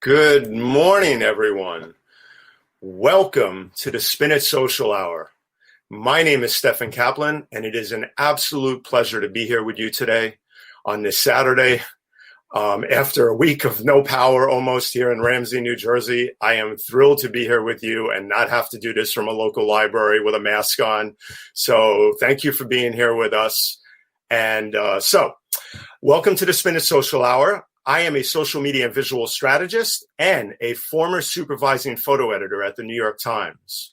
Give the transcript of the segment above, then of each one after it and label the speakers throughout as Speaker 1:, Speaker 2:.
Speaker 1: Good morning, everyone. Welcome to the Spin It Social Hour. My name is Stefan Kaplan, and it is an absolute pleasure to be here with you today on this Saturday. After a week of no power almost here in Ramsey, New Jersey, I am thrilled to be here with you and not have to do this from a local library with a mask on. So thank you for being here with us. And welcome to the Spin It Social Hour. I am a social media and visual strategist and a former supervising photo editor at the New York Times.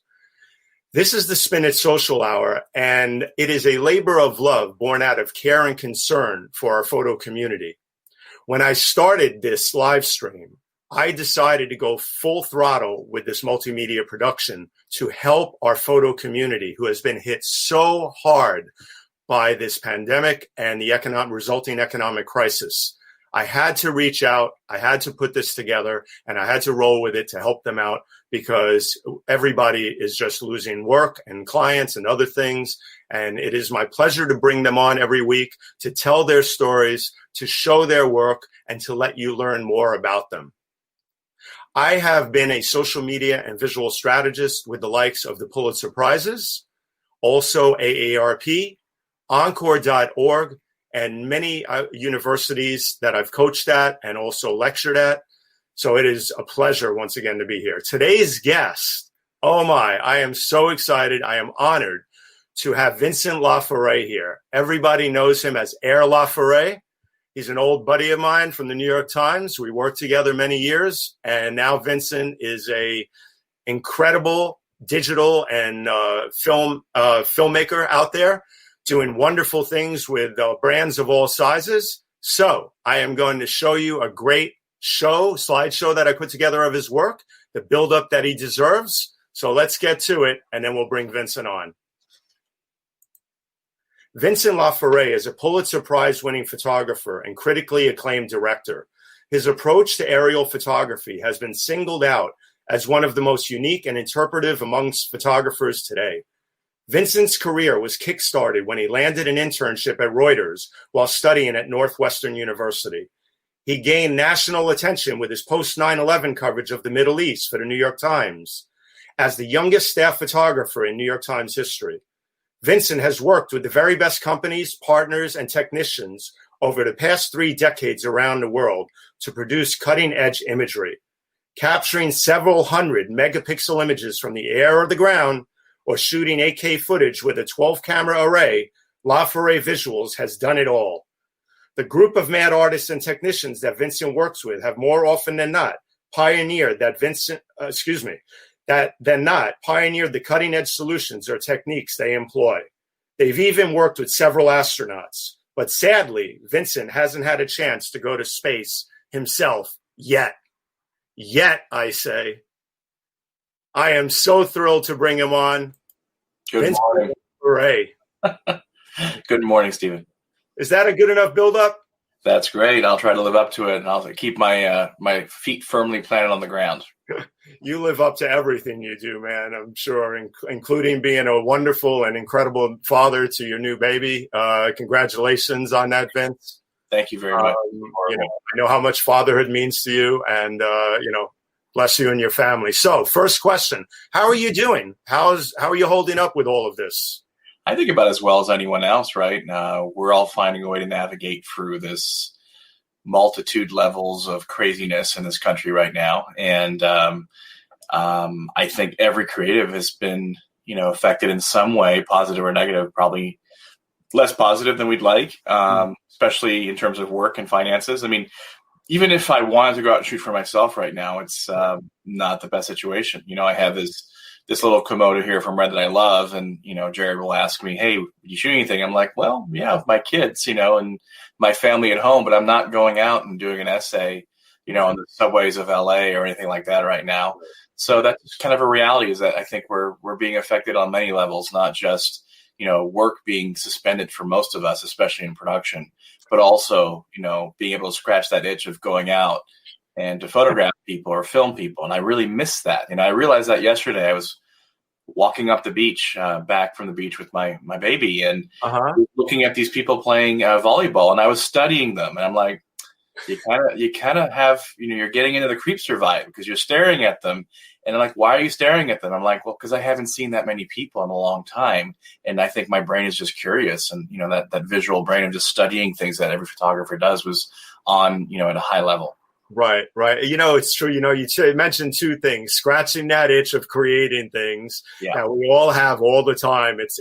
Speaker 1: This is the Spin It Social Hour, and it is a labor of love born out of care and concern for our photo community. When I started this live stream, I decided to go full throttle with this multimedia production to help our photo community who has been hit so hard by this pandemic and the resulting economic crisis. I had to reach out, I had to put this together, and I had to roll with it to help them out because everybody is just losing work and clients and other things. And it is my pleasure to bring them on every week to tell their stories, to show their work, and to let you learn more about them. I have been a social media and visual strategist with the likes of the Pulitzer Prizes, also AARP, Encore.org, and many universities that I've coached at and also lectured at. So it is a pleasure once again to be here. Today's guest, oh my, I am so excited. I am honored to have Vincent Laforet here. Everybody knows him as Air Laforet. He's an old buddy of mine from the New York Times. We worked together many years, and now Vincent is a incredible digital and filmmaker out there, doing wonderful things with brands of all sizes. So I am going to show you a great slideshow that I put together of his work, the buildup that he deserves. So let's get to it, and then we'll bring Vincent on. Vincent Laforet is a Pulitzer Prize-winning photographer and critically acclaimed director. His approach to aerial photography has been singled out as one of the most unique and interpretive amongst photographers today. Vincent's career was kickstarted when he landed an internship at Reuters while studying at Northwestern University. He gained national attention with his post-9/11 coverage of the Middle East for the New York Times. As the youngest staff photographer in New York Times history, Vincent has worked with the very best companies, partners, and technicians over the past 3 decades around the world to produce cutting-edge imagery, capturing several hundred megapixel images from the air or the ground, or shooting 8K footage with a 12-camera array. Laforet Visuals has done it all. The group of mad artists and technicians that Vincent works with have more often than not pioneered the cutting-edge solutions or techniques they employ. They've even worked with several astronauts. But sadly, Vincent hasn't had a chance to go to space himself yet. Yet, I say. I am so thrilled to bring him on.
Speaker 2: Good morning.
Speaker 1: Hooray.
Speaker 2: Good morning, Stephen.
Speaker 1: Is that a good enough build-up?
Speaker 2: That's great. I'll try to live up to it, and I'll keep my my feet firmly planted on the ground.
Speaker 1: You live up to everything you do, man, I'm sure, including being a wonderful and incredible father to your new baby. Congratulations on that, Vince.
Speaker 2: Thank you very much.
Speaker 1: I know how much fatherhood means to you, and bless you and your family. So, first question: how are you doing? How are you holding up with all of this?
Speaker 2: I think about as well as anyone else, right? We're all finding a way to navigate through this multitude levels of craziness in this country right now, and I think every creative has been, affected in some way, positive or negative. Probably less positive than we'd like, especially in terms of work and finances. I mean, even if I wanted to go out and shoot for myself right now, it's not the best situation. I have this little Komodo here from Red that I love, and Jared will ask me, "Hey, you shoot anything?" I'm like, "Well, yeah, with my kids, and my family at home, but I'm not going out and doing an essay, on the subways of LA or anything like that right now." So that's kind of a reality, is that I think we're being affected on many levels, not just work being suspended for most of us, especially in production, but also, being able to scratch that itch of going out and to photograph people or film people. And I really miss that. And I realized that yesterday. I was walking up the beach, back from the beach with my baby, and looking at these people playing volleyball, and I was studying them. And I'm like, you kind of have, you're getting into the creepster vibe because you're staring at them, and they're like, why are you staring at them? I'm like, well, because I haven't seen that many people in a long time, and I think my brain is just curious, and that visual brain of just studying things that every photographer does was on at a high level.
Speaker 1: Right. It's true. You mentioned two things: scratching that itch of creating things that we all have all the time. It's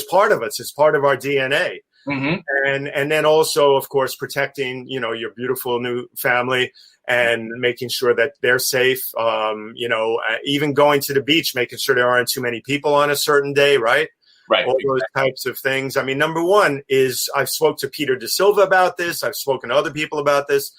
Speaker 1: part of us. It's part of our DNA. Mm-hmm. And then also, of course, protecting, your beautiful new family and making sure that they're safe. Even going to the beach, making sure there aren't too many people on a certain day, right?
Speaker 2: Right.
Speaker 1: All those types of things. I mean, number one is I've spoke to Peter Da Silva about this. I've spoken to other people about this.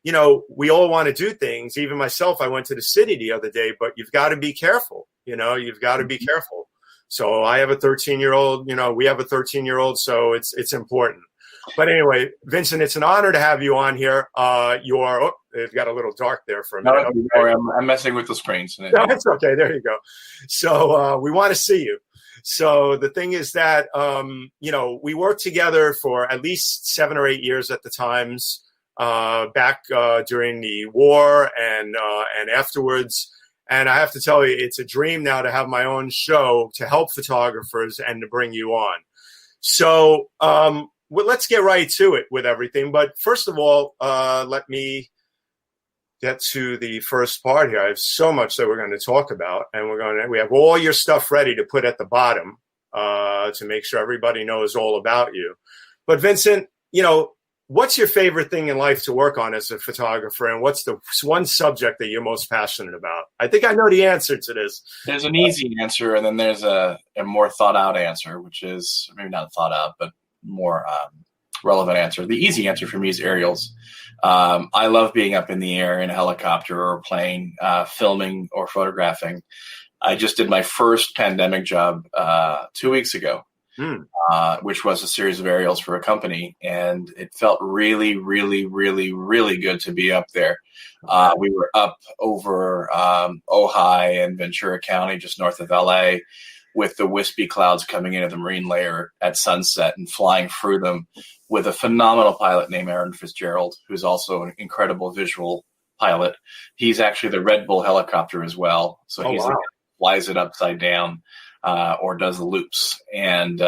Speaker 1: We all want to do things. Even myself, I went to the city the other day, but you've got to be careful. You've got to be careful. So I have a 13-year-old, we have a 13-year-old, so it's important. But anyway, Vincent, it's an honor to have you on here. It got a little dark there for a minute.
Speaker 2: No, I'm messing with the screens.
Speaker 1: No, it's okay. There you go. So we want to see you. So the thing is that, we worked together for at least 7 or 8 years at the times, back during the war and afterwards. And I have to tell you, it's a dream now to have my own show to help photographers and to bring you on. So let's get right to it with everything. But first of all, let me get to the first part here. I have so much that we're going to talk about, and we have all your stuff ready to put at the bottom to make sure everybody knows all about you. But Vincent, what's your favorite thing in life to work on as a photographer, and what's the one subject that you're most passionate about? I think I know the answer to this.
Speaker 2: There's an easy answer, and then there's a more thought out answer, which is maybe not thought out, but more relevant answer. The easy answer for me is aerials. I love being up in the air in a helicopter or a plane, filming or photographing. I just did my first pandemic job 2 weeks ago, which was a series of aerials for a company. And it felt really, really, really, really good to be up there. We were up over Ojai and Ventura County, just north of LA, with the wispy clouds coming into the marine layer at sunset and flying through them with a phenomenal pilot named Aaron Fitzgerald, who's also an incredible visual pilot. He's actually the Red Bull helicopter as well. So the guy who flies it upside down or does the loops. And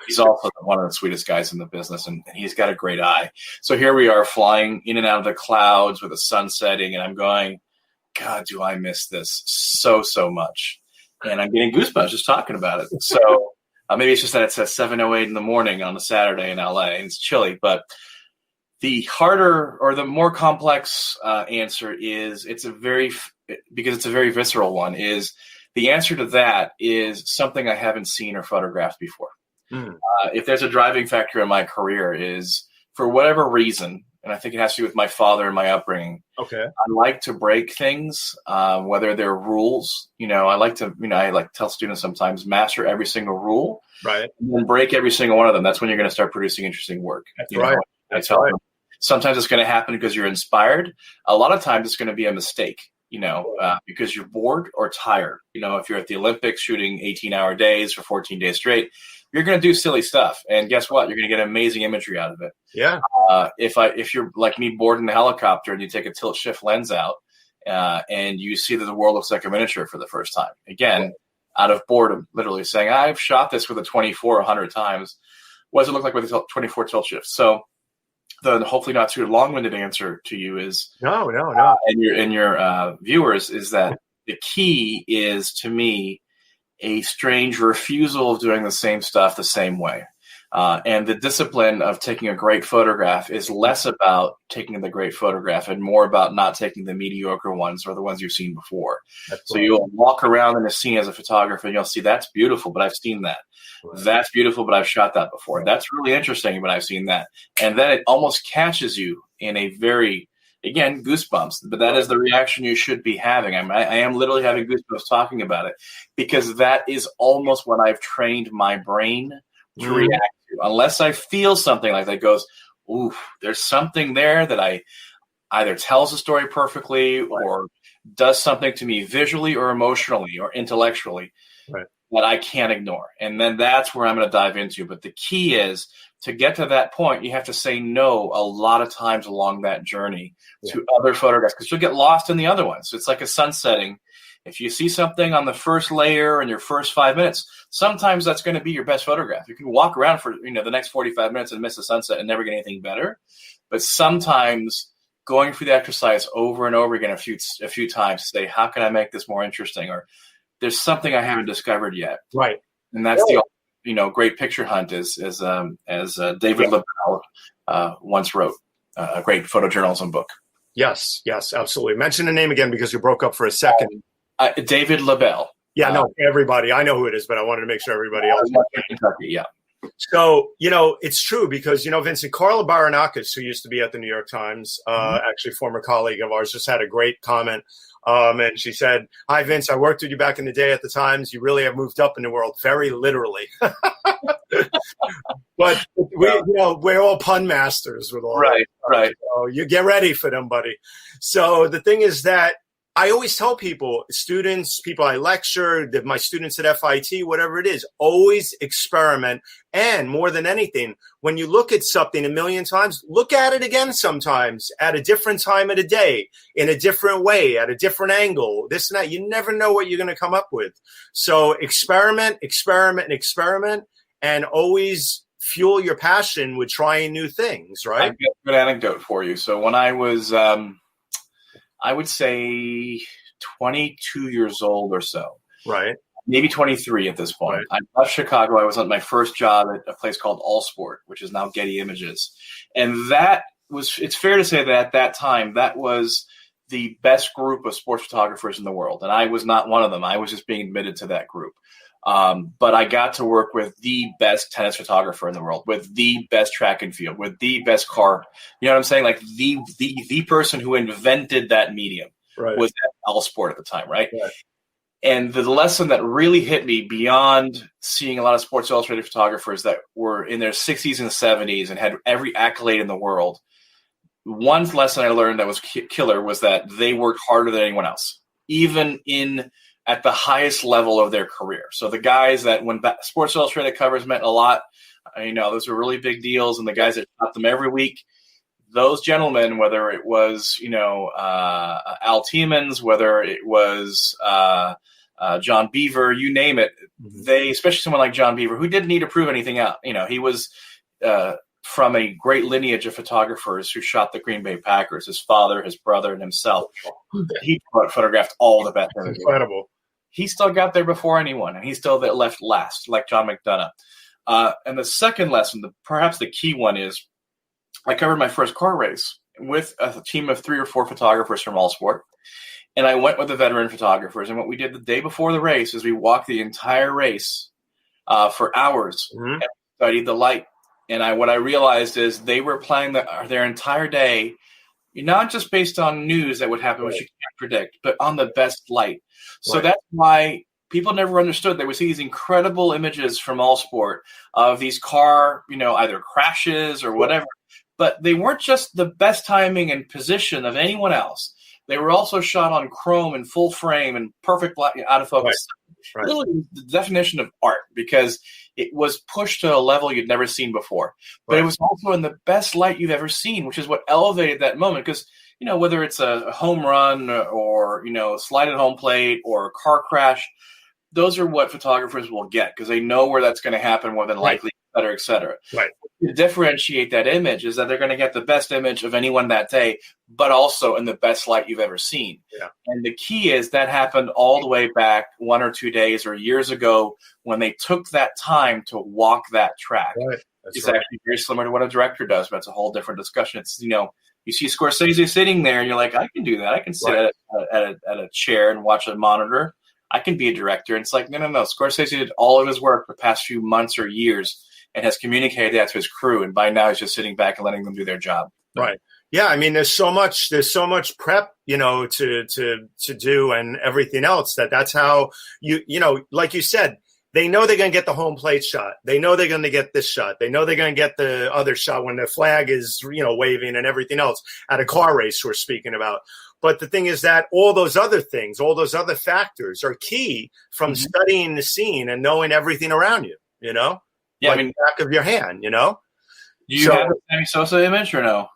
Speaker 2: he's also one of the sweetest guys in the business, and he's got a great eye. So here we are flying in and out of the clouds with the sun setting, and I'm going, God, do I miss this so much. And I'm getting goosebumps just talking about it. So maybe it's just that it's at 7:08 in the morning on a Saturday in LA and it's chilly. But the harder or the more complex answer is because it's a very visceral one, is the answer to that is something I haven't seen or photographed before. If there's a driving factor in my career is, for whatever reason, and I think it has to do with my father and my upbringing. Okay. I like to break things, whether they're rules. I like to tell students sometimes, master every single rule, right, and then break every single one of them. That's when you're going to start producing interesting work. That's right. I tell them, sometimes it's going to happen because you're inspired. A lot of times it's going to be a mistake, because you're bored or tired. If you're at the Olympics shooting 18-hour days for 14 days straight, you're going to do silly stuff. And guess what? You're going to get amazing imagery out of it. Yeah. If you're like me, bored in a helicopter and you take a tilt shift lens out and you see that the world looks like a miniature for the first time, again, out of boredom, literally saying, I've shot this with a 24 100 times. What does it look like with a 24 tilt shift? So the hopefully not too long-winded answer to you is no. And your viewers is that the key is, to me, a strange refusal of doing the same stuff the same way. And the discipline of taking a great photograph is less about taking the great photograph and more about not taking the mediocre ones or the ones you've seen before. So you'll walk around in a scene as a photographer and you'll see, that's beautiful, but I've seen that. That's beautiful, but I've shot that before. That's really interesting, but I've seen that. And then it almost catches you in a very, again, goosebumps, but that is the reaction you should be having. I am literally having goosebumps talking about it, because that is almost what I've trained my brain to react to. Unless I feel something like that goes, ooh, there's something there that I either tells the story perfectly or does something to me visually or emotionally or intellectually. Right. that I can't ignore. And then that's where I'm going to dive into. But the key is to get to that point, you have to say no a lot of times along that journey to other photographs because you'll get lost in the other ones. It's like a sunsetting. If you see something on the first layer in your first 5 minutes, sometimes that's going to be your best photograph. You can walk around for the next 45 minutes and miss the sunset and never get anything better. But sometimes going through the exercise over and over again a few times to say, how can I make this more interesting? Or there's something I haven't discovered yet.
Speaker 1: Right.
Speaker 2: And that's the great picture hunt as David LaBelle once wrote, a great photojournalism book.
Speaker 1: Yes, absolutely. Mention the name again because you broke up for a second.
Speaker 2: David LaBelle.
Speaker 1: Yeah, no, everybody. I know who it is, but I wanted to make sure everybody else.
Speaker 2: Kentucky, yeah.
Speaker 1: So, it's true because, Vincent, Carla Baranakis, who used to be at the New York Times, actually former colleague of ours, just had a great comment. And she said, "Hi, Vince, I worked with you back in the day at the Times. You really have moved up in the world, very literally." But we're all pun masters with all
Speaker 2: right.
Speaker 1: So you get ready for them, buddy. So the thing is that I always tell people, students, people I lecture, my students at FIT, whatever it is, always experiment. And more than anything, when you look at something a million times, look at it again sometimes at a different time of the day, in a different way, at a different angle, this and that. You never know what you're going to come up with. So experiment, and always fuel your passion with trying new things, right?
Speaker 2: I've got a good anecdote for you. So when I was I would say 22 years old or so.
Speaker 1: Right.
Speaker 2: Maybe 23 at this point.
Speaker 1: Right.
Speaker 2: I left Chicago. I was on my first job at a place called All Sport, which is now Getty Images. And it's fair to say that at that time, that was the best group of sports photographers in the world. And I was not one of them. I was just being admitted to that group. But I got to work with the best tennis photographer in the world, with the best track and field, with the best car. You know what I'm saying? Like the person who invented that medium was at All Sport at the time, right? And the lesson that really hit me beyond seeing a lot of Sports Illustrated photographers that were in their 60s and 70s and had every accolade in the world, one lesson I learned that was killer was that they worked harder than anyone else, even at the highest level of their career. So the guys that when Sports Illustrated covers meant a lot, those were really big deals. And the guys that shot them every week, those gentlemen, whether it was, Al Tiemens, whether it was John Beaver, you name it, they, especially someone like John Beaver, who didn't need to prove anything out. He was from a great lineage of photographers who shot the Green Bay Packers, his father, his brother, and himself. He photographed all the best.
Speaker 1: Incredible.
Speaker 2: He still got there before anyone, and he still left last, like John McDonough. And the second lesson, perhaps the key one, is I covered my first car race with a team of 3 or 4 photographers from All Sport. And I went with the veteran photographers. And what we did the day before the race is we walked the entire race for hours and studied the light. And what I realized is they were planning their entire day, not just based on news that would happen, which you can't predict, but on the best light. So that's why people never understood. They would see these incredible images from All Sport of these car, either crashes or whatever. But they weren't just the best timing and position of anyone else. They were also shot on chrome and full frame and perfect black, out of focus. Right. Literally the definition of art, because it was pushed to a level you'd never seen before. But it was also in the best light you've ever seen, which is what elevated that moment. Because, whether it's a home run or, slide at home plate or a car crash, those are what photographers will get because they know where that's going to happen more than likely, et cetera. Right. To differentiate that image is that they're going to get the best image of anyone that day, but also in the best light you've ever seen. Yeah. And the key is that happened all the way back 1 or 2 days or years ago when they took that time to walk that track. Right. It's actually very similar to what a director does, but it's a whole different discussion. It's, you see Scorsese sitting there and you're like, I can do that. I can sit at a chair and watch a monitor. I can be a director. And it's like, no. Scorsese did all of his work the past few months or years and has communicated that to his crew. And by now he's just sitting back and letting them do their job.
Speaker 1: Right. Yeah. I mean, there's so much prep, to do and everything else that's how like you said, they know they're going to get the home plate shot. They know they're going to get this shot. They know they're going to get the other shot when the flag is, waving and everything else at a car race we're speaking about. But the thing is that all those other things, all those other factors are key from studying the scene and knowing everything around you,
Speaker 2: Yeah,
Speaker 1: like the back of your hand,
Speaker 2: Do you have a Sammy Sosa image or no?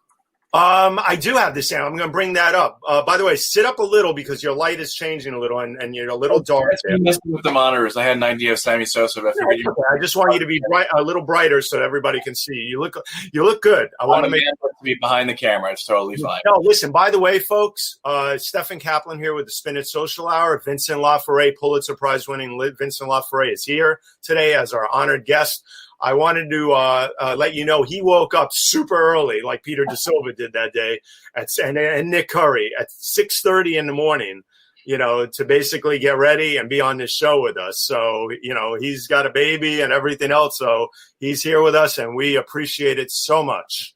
Speaker 1: I do have this sound. I'm going to bring that up. By the way, sit up a little because your light is changing a little and you're a little dark.
Speaker 2: With the monitors, I had an idea of Sammy Sosa, but
Speaker 1: I just want you to be a little brighter so everybody can see. You look good. I want to
Speaker 2: be behind the camera. It's totally fine.
Speaker 1: No, listen. By the way, folks, Stephen Kaplan here with the Spinach Social Hour. Vincent LaFerre, Pulitzer Prize-winning Vincent LaFerre, is here today as our honored guest. I wanted to let you know he woke up super early, like Peter De Silva did that day, and Nick Curry at 6:30 in the morning, to basically get ready and be on this show with us. So, he's got a baby and everything else. So he's here with us, and we appreciate it so much.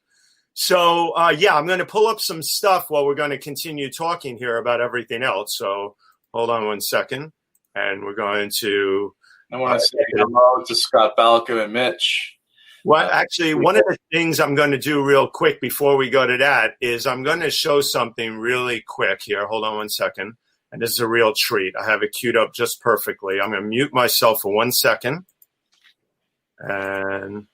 Speaker 1: So, I'm going to pull up some stuff while we're going to continue talking here about everything else. So hold on one second, and we're going to –
Speaker 2: I want to say hello to Scott Balcom and Mitch.
Speaker 1: Well, actually, one of the things I'm going to do real quick before we go to that is I'm going to show something really quick here. Hold on one second. And this is a real treat. I have it queued up just perfectly. I'm going to mute myself for 1 second. And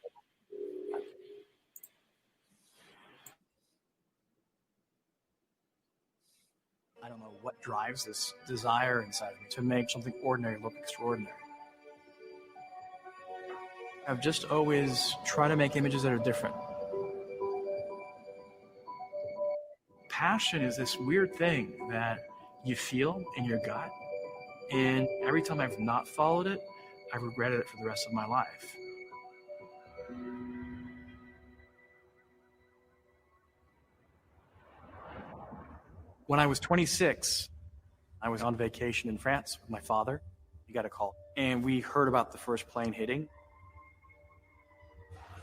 Speaker 3: I don't know what drives this desire inside of me to make something ordinary look extraordinary. I've just always tried to make images that are different. Passion is this weird thing that you feel in your gut, and every time I've not followed it, I've regretted it for the rest of my life. When I was 26, I was on vacation in France with my father. He got a call, and we heard about the first plane hitting.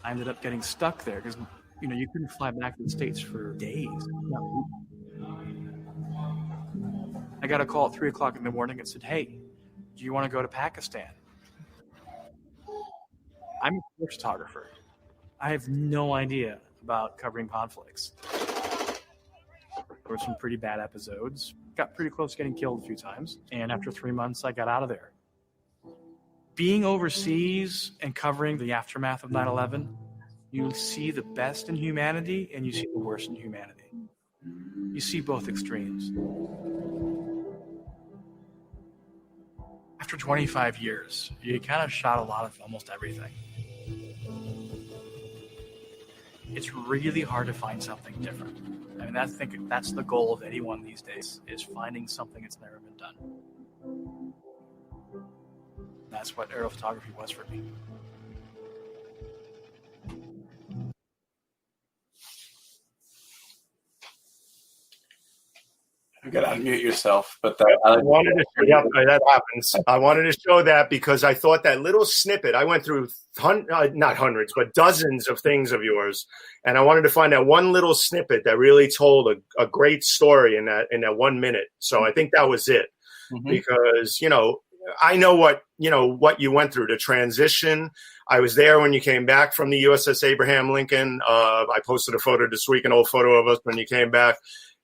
Speaker 3: I ended up getting stuck there because, you couldn't fly back to the States for days. I got a call at 3 o'clock in the morning and said, "Hey, do you want to go to Pakistan?" I'm a sports photographer. I have no idea about covering conflicts. There were some pretty bad episodes. Got pretty close to getting killed a few times. And after 3 months, I got out of there. Being overseas and covering the aftermath of 9/11, you see the best in humanity and you see the worst in humanity. You see both extremes. After 25 years, you kind of shot a lot of almost everything. It's really hard to find something different. I mean, I think that's the goal of anyone these days, is finding something that's never been done. That's what aerial photography was for me.
Speaker 2: You got to unmute yourself, but
Speaker 1: I wanted to show that happens. I wanted to show that because I thought that little snippet. I went through not hundreds, but dozens of things of yours, and I wanted to find that one little snippet that really told a great story in that 1 minute. So I think that was it, because I know what you went through to transition. I was there when you came back from the USS Abraham Lincoln. I posted a photo this week, an old photo of us when you came back.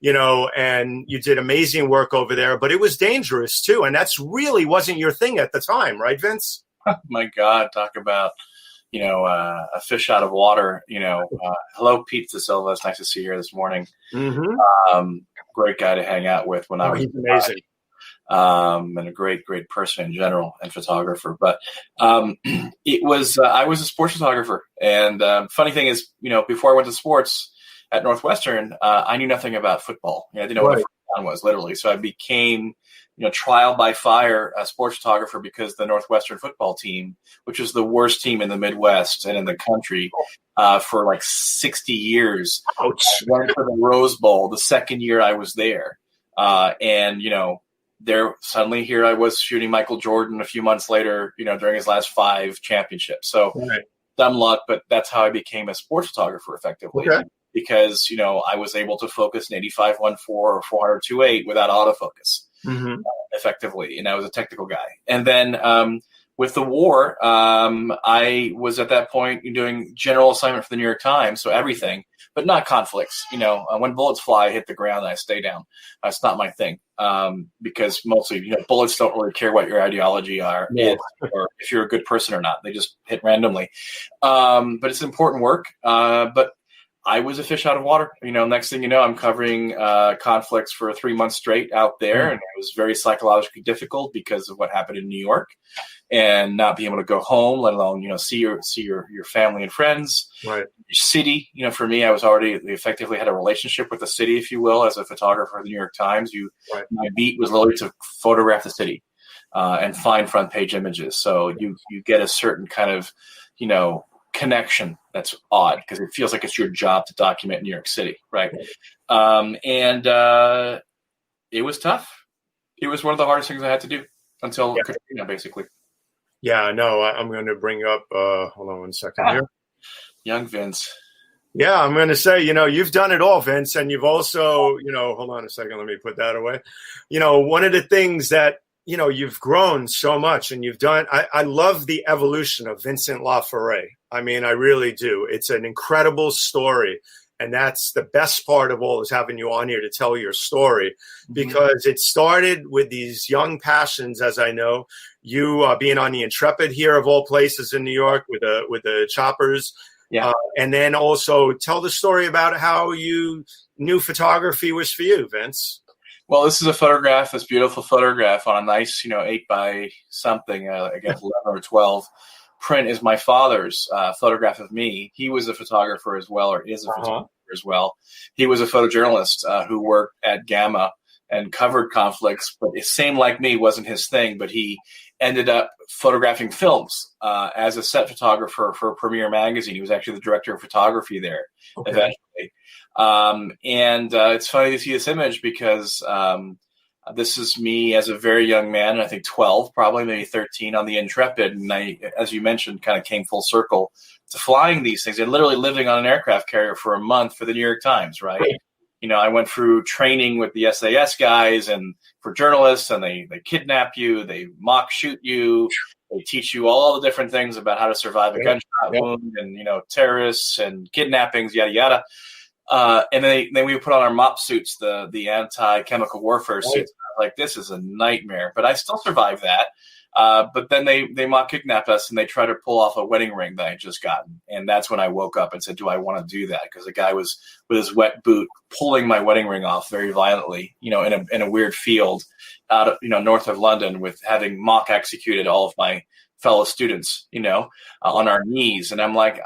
Speaker 1: And you did amazing work over there, but it was dangerous too. And that's really wasn't your thing at the time, right, Vince?
Speaker 2: My God, talk about, a fish out of water. Hello, Pete De Silva. It's nice to see you here this morning. Great guy to hang out with when I was.
Speaker 1: He's amazing.
Speaker 2: And a great, great person in general and photographer. But it was I was a sports photographer. And funny thing is, before I went to sports, at Northwestern, I knew nothing about football. I didn't know what a first down was, literally. So I became, trial by fire a sports photographer because the Northwestern football team, which was the worst team in the Midwest and in the country for like 60 years, went to the Rose Bowl the second year I was there. There suddenly here I was shooting Michael Jordan a few months later, during his last 5 championships. So dumb luck, but that's how I became a sports photographer effectively. Okay. Because, I was able to focus an 85-1.4 or 400-2.8 without autofocus effectively. And I was a technical guy. And then with the war, I was at that point doing general assignment for the New York Times, so everything, but not conflicts. When bullets fly, I hit the ground and I stay down. That's not my thing, because mostly, bullets don't really care what your ideology is, or if you're a good person or not. They just hit randomly. But it's important work. But I was a fish out of water. Next thing you know, I'm covering conflicts for 3 months straight out there, and it was very psychologically difficult because of what happened in New York, and not being able to go home, let alone see your family and friends.
Speaker 1: Right.
Speaker 2: Your city. For me, I was already effectively had a relationship with the city, if you will, as a photographer for the New York Times. My beat was literally to photograph the city and find front page images. So you get a certain kind of connection that's odd because it feels like it's your job to document New York City, right? And it was tough. It was one of the hardest things I had to do until Katrina, basically.
Speaker 1: Yeah, no, I'm going to bring up, hold on 1 second here.
Speaker 2: Young Vince.
Speaker 1: Yeah, I'm going to say, you've done it all, Vince, and you've also, hold on a second, let me put that away. One of the things that, you've grown so much and you've done, I love the evolution of Vincent Laforet. I mean, I really do. It's an incredible story. And that's the best part of all, is having you on here to tell your story, because it started with these young passions, as I know, you being on the Intrepid here of all places in New York with the choppers. Yeah. And then also tell the story about how you knew photography was for you, Vince.
Speaker 2: Well, this is a photograph, this beautiful photograph on a nice, 8 by something, I guess 11 or 12 print is my father's photograph of me. He was a photographer as well, or is a photographer as well. He was a photojournalist who worked at Gamma and covered conflicts, but it seemed like me wasn't his thing, but he ended up photographing films as a set photographer for Premiere Magazine. He was actually the director of photography there eventually. And it's funny to see this image because this is me as a very young man, I think 12, probably maybe 13 on the Intrepid. And I, as you mentioned, kind of came full circle to flying these things and literally living on an aircraft carrier for a month for the New York Times, right? I went through training with the SAS guys and for journalists, and they kidnap you, they mock shoot you, they teach you all the different things about how to survive a gunshot wound and, terrorists and kidnappings, yada, yada. And then we put on our MOP suits, the anti-chemical warfare suits. Like, this is a nightmare, but I still survived that. But then they mock kidnapped us and they try to pull off a wedding ring that I had just gotten. And that's when I woke up and said, do I want to do that? Because the guy was with his wet boot pulling my wedding ring off very violently, in a weird field out of, north of London, with having mock executed all of my fellow students, on our knees. And I'm like,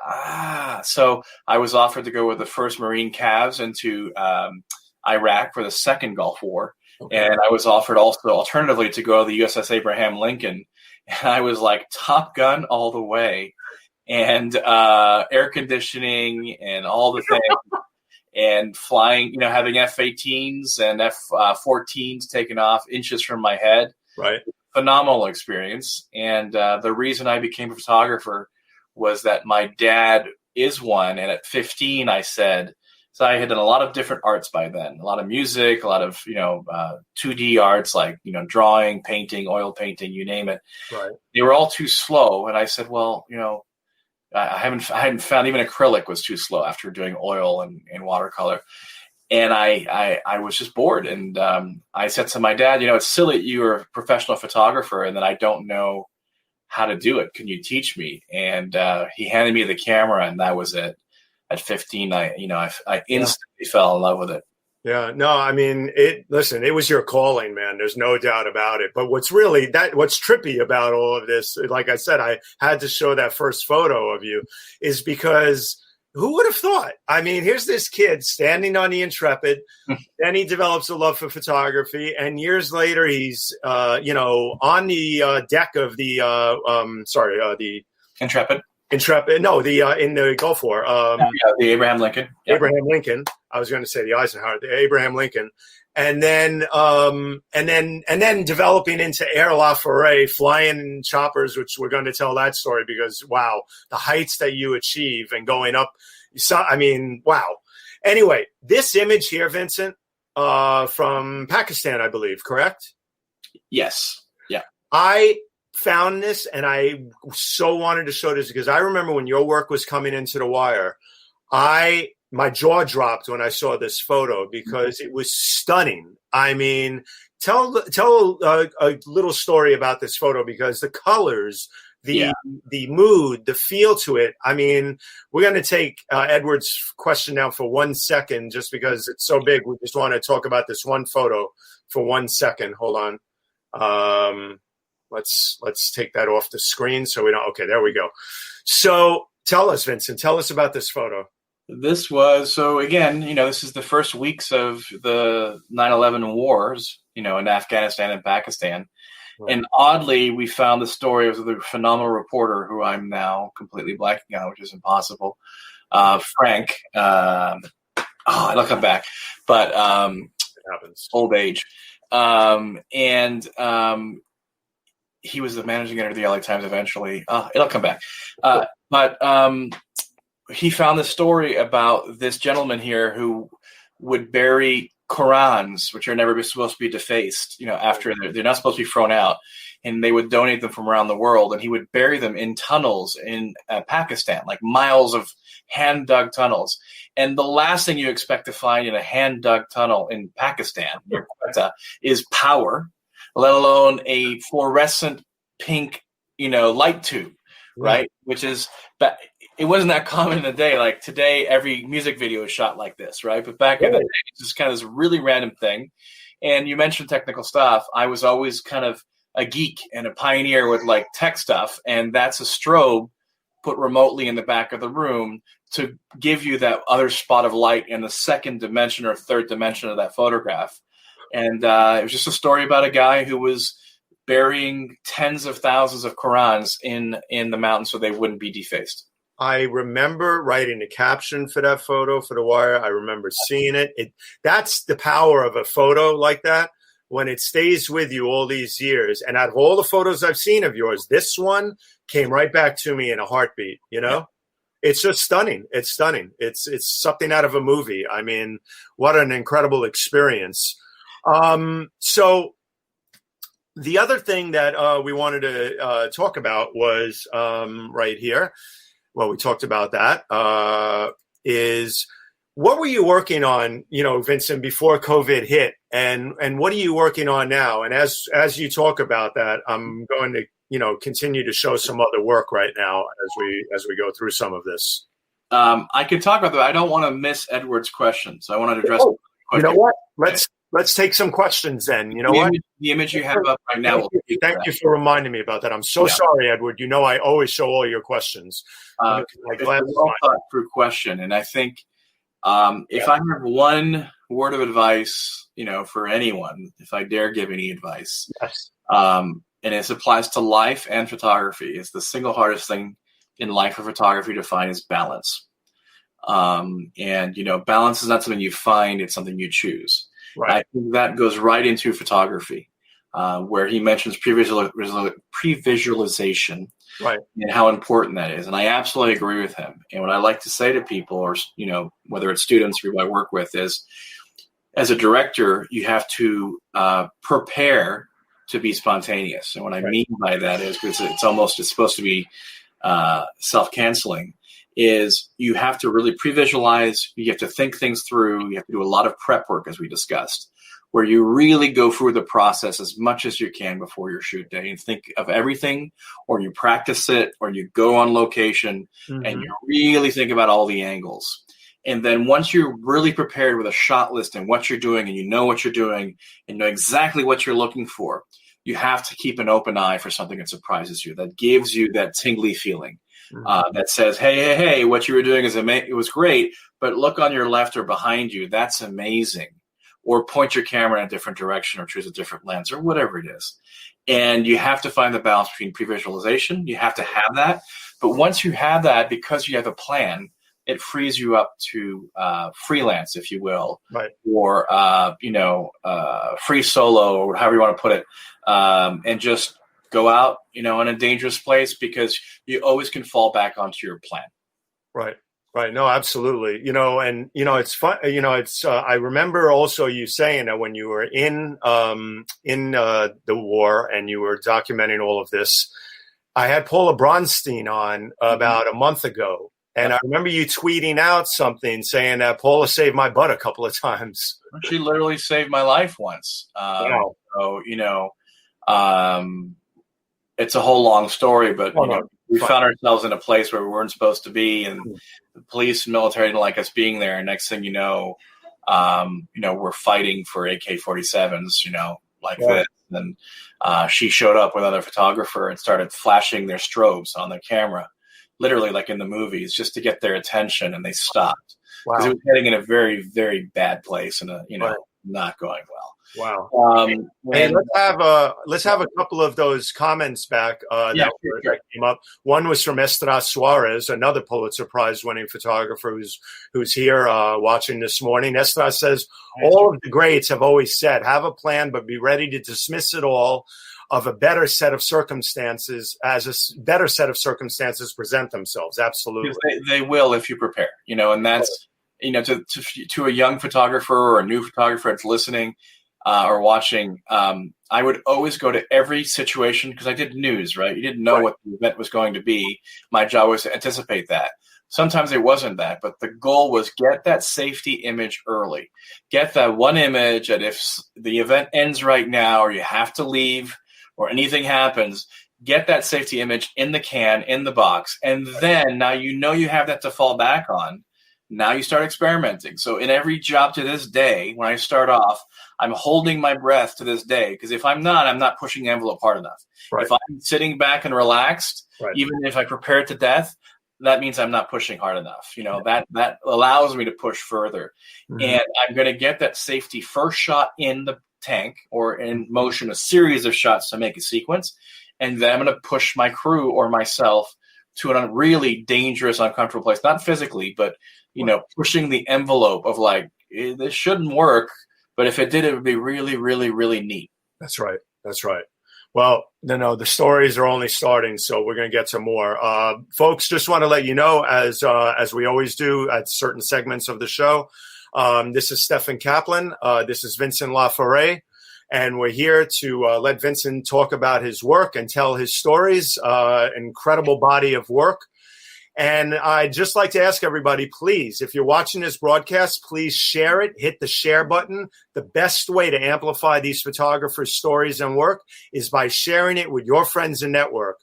Speaker 2: so I was offered to go with the 1st Marine Cavs into Iraq for the second Gulf War. And I was offered also alternatively to go to the USS Abraham Lincoln. And I was like, Top Gun all the way, and air conditioning and all the things, and flying, having F-18s and F-14s taken off inches from my head. Right. Phenomenal experience. And the reason I became a photographer was that my dad is one. And at 15, I said, so I had done a lot of different arts by then, a lot of music, a lot of, 2D arts, like, drawing, painting, oil painting, you name it. Right. They were all too slow. And I said, well, I hadn't found even acrylic was too slow after doing oil and watercolor. And I was just bored. And I said to my dad, it's silly you're a professional photographer and that I don't know how to do it. Can you teach me? And he handed me the camera, and that was it. At 15, I instantly fell in love with it.
Speaker 1: Yeah, no, I mean, it was your calling, man. There's no doubt about it. But what's trippy about all of this, like I said, I had to show that first photo of you, is because who would have thought? I mean, here's this kid standing on the Intrepid, then he develops a love for photography, and years later he's, on the deck of the
Speaker 2: Intrepid.
Speaker 1: No, in the Gulf War.
Speaker 2: The Abraham Lincoln. Yeah.
Speaker 1: Abraham Lincoln. I was going to say the Eisenhower, the Abraham Lincoln, and then developing into Air Laforet, flying choppers, which we're going to tell that story because wow, the heights that you achieve and going up. Wow. Anyway, this image here, Vincent, from Pakistan, I believe, correct?
Speaker 2: Yes. Yeah.
Speaker 1: found this, and I so wanted to show this because I remember when your work was coming into the wire, my jaw dropped when I saw this photo because it was stunning. I mean, tell a little story about this photo because the colors, the mood, the feel to it. I mean, we're going to take Edward's question now for 1 second just because it's so big. We just want to talk about this one photo for 1 second. Hold on. Let's take that off the screen so we don't. Okay, there we go. So tell us, Vincent, tell us about this photo.
Speaker 2: This was, so again, this is the first weeks of the 9/11 wars, in Afghanistan and Pakistan. Right. And oddly, we found the story of the phenomenal reporter who I'm now completely blanking on, which is impossible. Frank. It'll come back. But it happens. Old age. He was the managing editor of the LA Times eventually. It'll come back. But he found the story about this gentleman here who would bury Qurans, which are never supposed to be defaced, after they're not supposed to be thrown out. And they would donate them from around the world. And he would bury them in tunnels in Pakistan, like miles of hand-dug tunnels. And the last thing you expect to find in a hand-dug tunnel in Pakistan, near Quetta, is power, let alone a fluorescent pink, light tube, right? Which is, but it wasn't that common in the day. Like today, every music video is shot like this, right? But back in the day, it's just kind of this really random thing. And you mentioned technical stuff. I was always kind of a geek and a pioneer with like tech stuff. And that's a strobe put remotely in the back of the room to give you that other spot of light in the second dimension or third dimension of that photograph. And it was just a story about a guy who was burying tens of thousands of Qurans in the mountains so they wouldn't be defaced.
Speaker 1: I remember writing the caption for that photo for The Wire. I remember seeing it. That's the power of a photo like that when it stays with you all these years. And out of all the photos I've seen of yours, this one came right back to me in a heartbeat, Yeah. It's just stunning. It's stunning. It's something out of a movie. I mean, what an incredible experience. So the other thing that we wanted to talk about was right here. Well, we talked about that. Is what were you working on, Vincent, before COVID hit, and what are you working on now? And as you talk about that, I'm going to continue to show some other work right now as we go through some of this.
Speaker 2: I could talk about that. I don't want to miss Edward's question, so I wanted to address.
Speaker 1: You know what? Let's take some questions then.
Speaker 2: The image you have up right now.
Speaker 1: Thank you for reminding me about that. I'm so sorry, Edward. I always show all your questions.
Speaker 2: It's a well thought through question, and I think if I have one word of advice, for anyone, if I dare give any advice,
Speaker 1: yes,
Speaker 2: and it applies to life and photography, it's the single hardest thing in life for photography to find is balance. And balance is not something you find; it's something you choose. Right. I think that goes right into photography, where he mentions pre-visualization, right, and how important that is. And I absolutely agree with him. And what I like to say to people, or whether it's students or who I work with, is as a director, you have to prepare to be spontaneous. And what I mean by that is, because it's supposed to be self-canceling, is you have to really pre-visualize, you have to think things through, you have to do a lot of prep work, as we discussed, where you really go through the process as much as you can before your shoot day and think of everything, or you practice it, or you go on location and you really think about all the angles. And then once you're really prepared with a shot list and what you're doing, and you know what you're doing and know exactly what you're looking for, you have to keep an open eye for something that surprises you, that gives you that tingly feeling. That says, hey, what you were doing it was great, but look on your left or behind you. That's amazing. Or point your camera in a different direction or choose a different lens or whatever it is. And you have to find the balance between pre-visualization. You have to have that. But once you have that, because you have a plan, it frees you up to freelance, if you will, right, or free solo, or however you want to put it, and just go out, in a dangerous place, because you always can fall back onto your plan.
Speaker 1: Right. Right. No, absolutely. It's fun. I remember also you saying that when you were in the war and you were documenting all of this, I had Paula Bronstein on about a month ago. And I remember you tweeting out something saying that Paula saved my butt a couple of times.
Speaker 2: She literally saved my life once.
Speaker 1: Wow.
Speaker 2: So, it's a whole long story, but we found ourselves in a place where we weren't supposed to be, and the police and military didn't like us being there. And next thing you know, we're fighting for AK-47s, this. And she showed up with another photographer and started flashing their strobes on their camera, literally like in the movies, just to get their attention, and they stopped because it was heading in a very, very bad place and not going well.
Speaker 1: Wow. Hey, let's have a couple of those comments back that came up. One was from Estras Suarez, another Pulitzer Prize winning photographer who's here watching this morning. Estras says, all of the greats have always said, have a plan, but be ready to dismiss it all of a better set of circumstances as a better set of circumstances present themselves. Absolutely.
Speaker 2: They will if you prepare, and that's, to a young photographer or a new photographer that's listening, or watching, I would always go to every situation because I did news, right? You didn't know what the event was going to be. My job was to anticipate that. Sometimes it wasn't that, but the goal was get that safety image early. Get that one image that if the event ends right now or you have to leave or anything happens, get that safety image in the can, in the box. And then now you have that to fall back on. Now you start experimenting. So in every job to this day, when I start off, I'm holding my breath to this day, because if I'm not pushing the envelope hard enough. Right. If I'm sitting back and relaxed, even if I prepare to death, that means I'm not pushing hard enough. That allows me to push further. Mm-hmm. And I'm going to get that safety first shot in the tank, or in motion, a series of shots to make a sequence. And then I'm going to push my crew or myself to a really dangerous, uncomfortable place, not physically, but pushing the envelope of this shouldn't work, but if it did, it would be really, really, really neat.
Speaker 1: That's right. Well, the stories are only starting, so we're going to get some more. Folks, just want to let you know, as we always do at certain segments of the show, this is Stephan Kaplan. This is Vincent Laforet, and we're here to let Vincent talk about his work and tell his stories. Incredible body of work. And I'd just like to ask everybody, please, if you're watching this broadcast, please share it. Hit the share button. The best way to amplify these photographers' stories and work is by sharing it with your friends and network.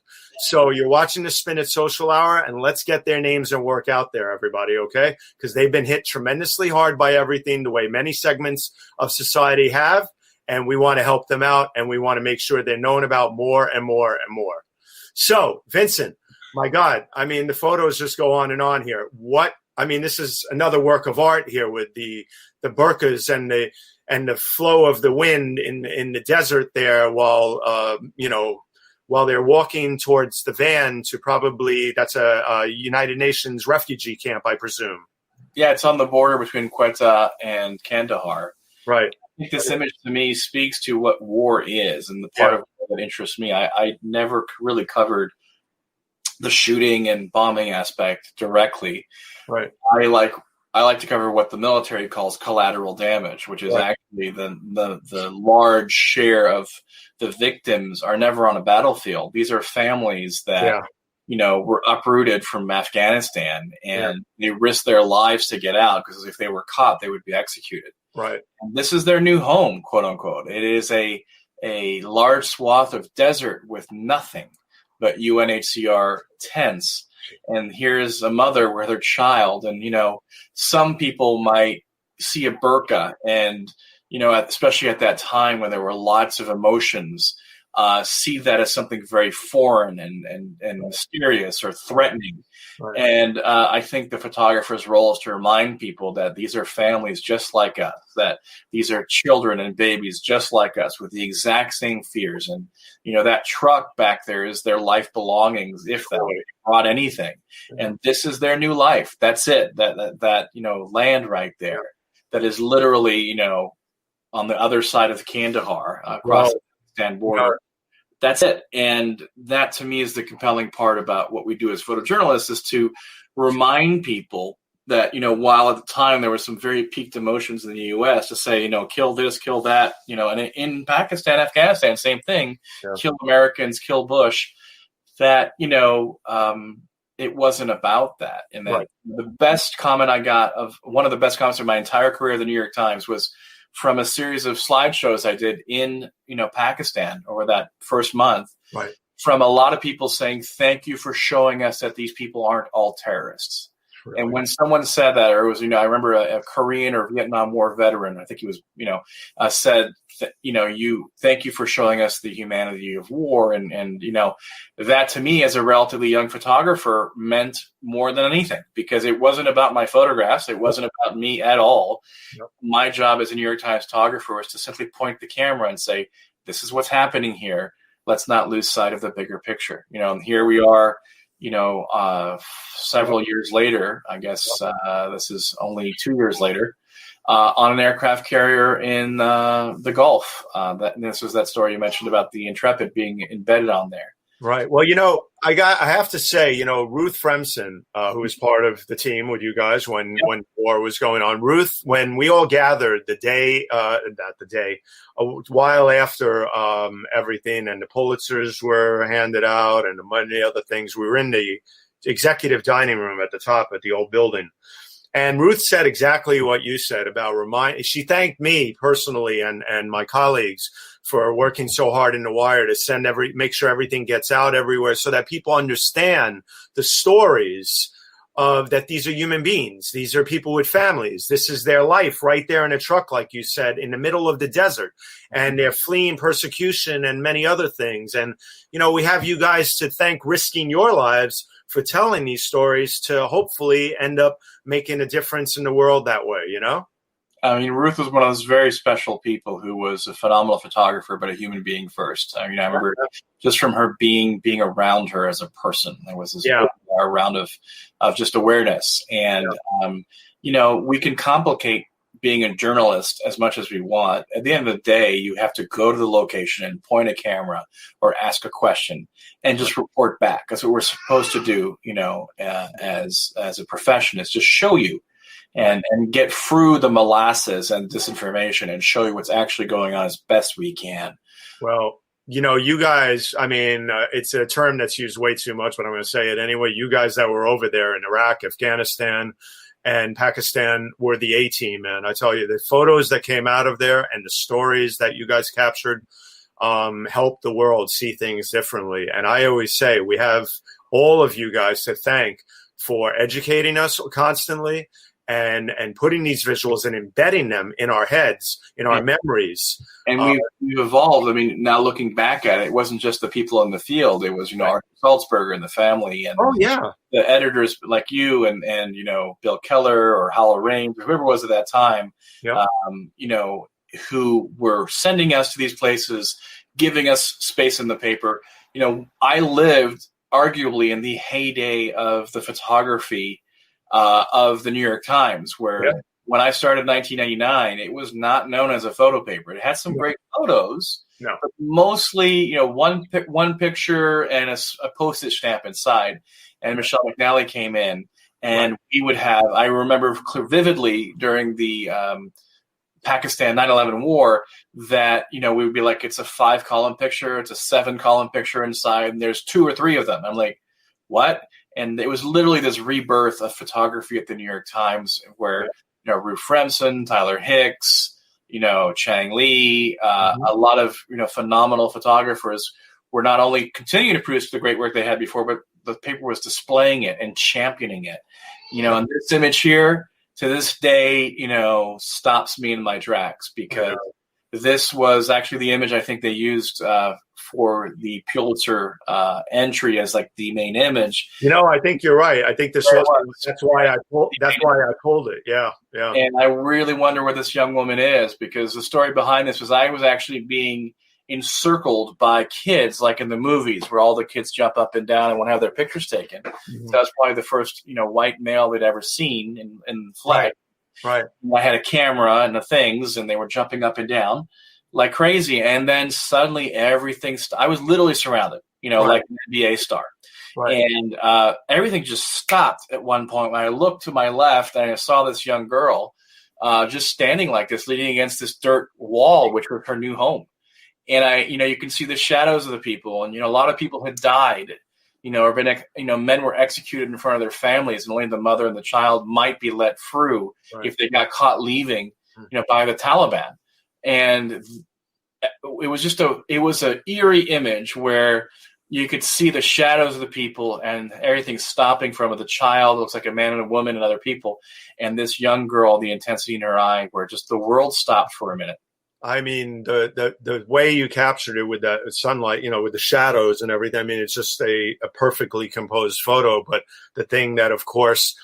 Speaker 1: So you're watching the Spin It Social Hour, and let's get their names and work out there, everybody, okay? Because they've been hit tremendously hard by everything, the way many segments of society have, and we want to help them out, and we want to make sure they're known about more and more and more. So, Vincent, my God, the photos just go on and on here. This is another work of art here with the burqas and the flow of the wind in the desert there while they're walking towards the van to that's a United Nations refugee camp, I presume.
Speaker 2: Yeah, it's on the border between Quetta and Kandahar.
Speaker 1: Right.
Speaker 2: I think this image to me speaks to what war is, and the part of it that interests me. I never really covered the shooting and bombing aspect directly. Right. I like to cover what the military calls collateral damage, which is actually the large share of the victims are never on a battlefield. These are families that were uprooted from Afghanistan, and they risked their lives to get out, because if they were caught, they would be executed. Right. And this is their new home, quote unquote. It is a large swath of desert with nothing but UNHCR tents. And here's a mother with her child. And, some people might see a burqa and, especially at that time when there were lots of emotions, see that as something very foreign and mysterious or threatening. Right. And I think the photographer's role is to remind people that these are families just like us, that these are children and babies just like us with the exact same fears. And, that truck back there is their life belongings, if they brought anything. And this is their new life. That's it. That land right there that is literally, on the other side of Kandahar, across the Pakistan border. That's it. And that, to me, is the compelling part about what we do as photojournalists, is to remind people that, while at the time there were some very peaked emotions in the U.S. to say, kill this, kill that, and in Pakistan, Afghanistan, same thing, kill Americans, kill Bush, that, it wasn't about that. And that the best comment I got one of the best comments of my entire career at the New York Times was from a series of slideshows I did in, Pakistan over that first month, from a lot of people saying, thank you for showing us that these people aren't all terrorists. Really? And when someone said that, or it was, I remember a Korean or Vietnam War veteran, I think he was, said, thank you for showing us the humanity of war. And, that to me as a relatively young photographer meant more than anything, because it wasn't about my photographs. It wasn't about me at all. Yep. My job as a New York Times photographer was to simply point the camera and say, this is what's happening here. Let's not lose sight of the bigger picture. And here we are, several years later, I guess this is only 2 years later, on an aircraft carrier in the Gulf. This was that story you mentioned about the Intrepid being embedded on there.
Speaker 1: Right. Well, I have to say, Ruth Fremson, who was part of the team with you guys when war was going on. Ruth, when we all gathered a while after everything and the Pulitzers were handed out and many other things, we were in the executive dining room at the top at the old building. And Ruth said exactly what you said about she thanked me personally and my colleagues for working so hard in The Wire to make sure everything gets out everywhere so that people understand the stories of that these are human beings. These are people with families. This is their life right there in a truck, like you said, in the middle of the desert. And they're fleeing persecution and many other things. And, we have you guys to thank, risking your lives for telling these stories to hopefully end up making a difference in the world that way,
Speaker 2: I mean, Ruth was one of those very special people who was a phenomenal photographer, but a human being first. I remember just from her being around her as a person, there was this round of just awareness. And, we can complicate being a journalist as much as we want. At the end of the day, you have to go to the location and point a camera or ask a question and just report back. That's what we're supposed to do, as a profession, is just show you. And get through the molasses and disinformation and show you what's actually going on as best we can.
Speaker 1: Well, you guys, it's a term that's used way too much, but I'm going to say it anyway. You guys that were over there in Iraq, Afghanistan, and Pakistan were the A-team, man. I tell you, the photos that came out of there and the stories that you guys captured helped the world see things differently. And I always say we have all of you guys to thank for educating us constantly and putting these visuals and embedding them in our heads, in our memories.
Speaker 2: And we've evolved. Now looking back at it, it wasn't just the people in the field. It was, Arthur Sulzberger and the family and the editors like you and Bill Keller or Howell Raines, whoever it was at that time, who were sending us to these places, giving us space in the paper. I lived arguably in the heyday of the photography of the New York Times, where when I started in 1999, it was not known as a photo paper. It had some great photos, but mostly, one picture and a postage stamp inside. And Michelle McNally came in, and we would have, I remember vividly during the Pakistan 9/11 war that, we would be like, it's a 5-column picture, it's a 7-column picture inside, and there's 2 or 3 of them. I'm like, what? And it was literally this rebirth of photography at the New York Times where, Ruth Fremson, Tyler Hicks, Chang Lee, a lot of, phenomenal photographers were not only continuing to produce the great work they had before, but the paper was displaying it and championing it. And this image here to this day, stops me in my tracks, because this was actually the image I think they used for the Pulitzer entry as like the main image.
Speaker 1: I think you're right. I think that's why I pulled it. Yeah.
Speaker 2: And I really wonder where this young woman is, because the story behind this was I was actually being encircled by kids, like in the movies where all the kids jump up and down and want to have their pictures taken. So that's probably the first, white male they'd ever seen in the flag.
Speaker 1: Right.
Speaker 2: I had a camera and the things, and they were jumping up and down like crazy. And then suddenly everything, I was literally surrounded, like an NBA star.
Speaker 1: Right.
Speaker 2: And everything just stopped at one point when I looked to my left and I saw this young girl just standing like this, leaning against this dirt wall, which was her new home. And you can see the shadows of the people, and a lot of people had died, or been, men were executed in front of their families, and only the mother and the child might be let through if they got caught leaving, by the Taliban. And it was an eerie image where you could see the shadows of the people and everything stopping from it. The child looks like a man and a woman and other people, and this young girl, the intensity in her eye, where just the world stopped for a minute.
Speaker 1: I mean, the way you captured it with that sunlight, with the shadows and everything, I mean, it's just a perfectly composed photo. But the thing that, of course,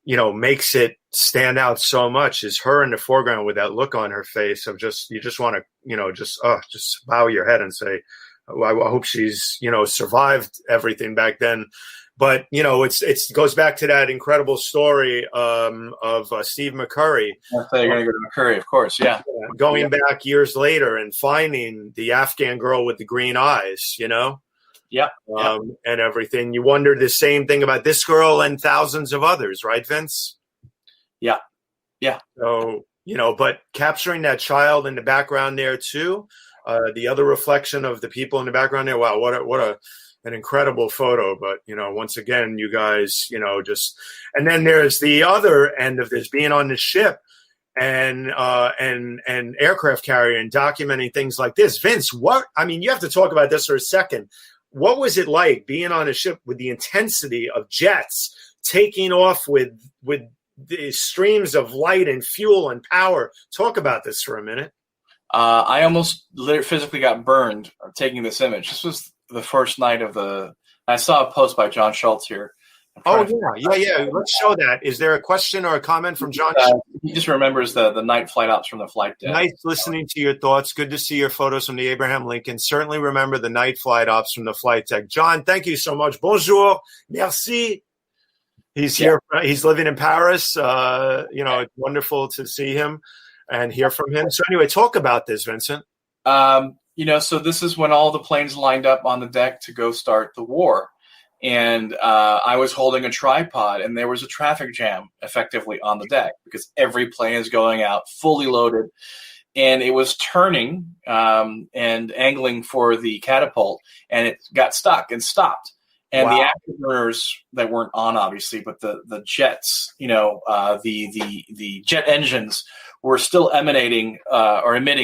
Speaker 1: makes it stand out so much is her in the foreground with that look on her face of you just want to, just bow your head and say, well, I hope she's, survived everything back then. But, it goes back to that incredible story of Steve McCurry.
Speaker 2: I thought you were going to go to McCurry, of course, yeah.
Speaker 1: Going back years later and finding the Afghan girl with the green eyes,
Speaker 2: Yeah.
Speaker 1: And everything. You wonder the same thing about this girl and thousands of others, right, Vince?
Speaker 2: Yeah. Yeah.
Speaker 1: So, but capturing that child in the background there too, the other reflection of the people in the background there, wow, what an incredible photo. But, once again, you guys, and then there's the other end of this, being on the ship and aircraft carrier and documenting things like this. Vince, you have to talk about this for a second. What was it like being on a ship with the intensity of jets taking off with the streams of light and fuel and power? Talk about this for a minute.
Speaker 2: I almost physically got burned taking this image. This was the first night I saw a post by John Schultz here.
Speaker 1: Oh, yeah. Let's show that. Is there a question or a comment from John?
Speaker 2: He just remembers the night flight ops from the flight deck.
Speaker 1: Nice listening to your thoughts. Good to see your photos from the Abraham Lincoln. Certainly remember the night flight ops from the flight deck. John, thank you so much. Bonjour. Merci. He's here. He's living in Paris. It's wonderful to see him and hear from him. So anyway, talk about this, Vincent.
Speaker 2: So this is when all the planes lined up on the deck to go start the war. And I was holding a tripod, and there was a traffic jam effectively on the deck because every plane is going out fully loaded. And it was turning and angling for the catapult, and it got stuck and stopped. And the afterburners that weren't on, obviously, but the jets, the jet engines were still emitting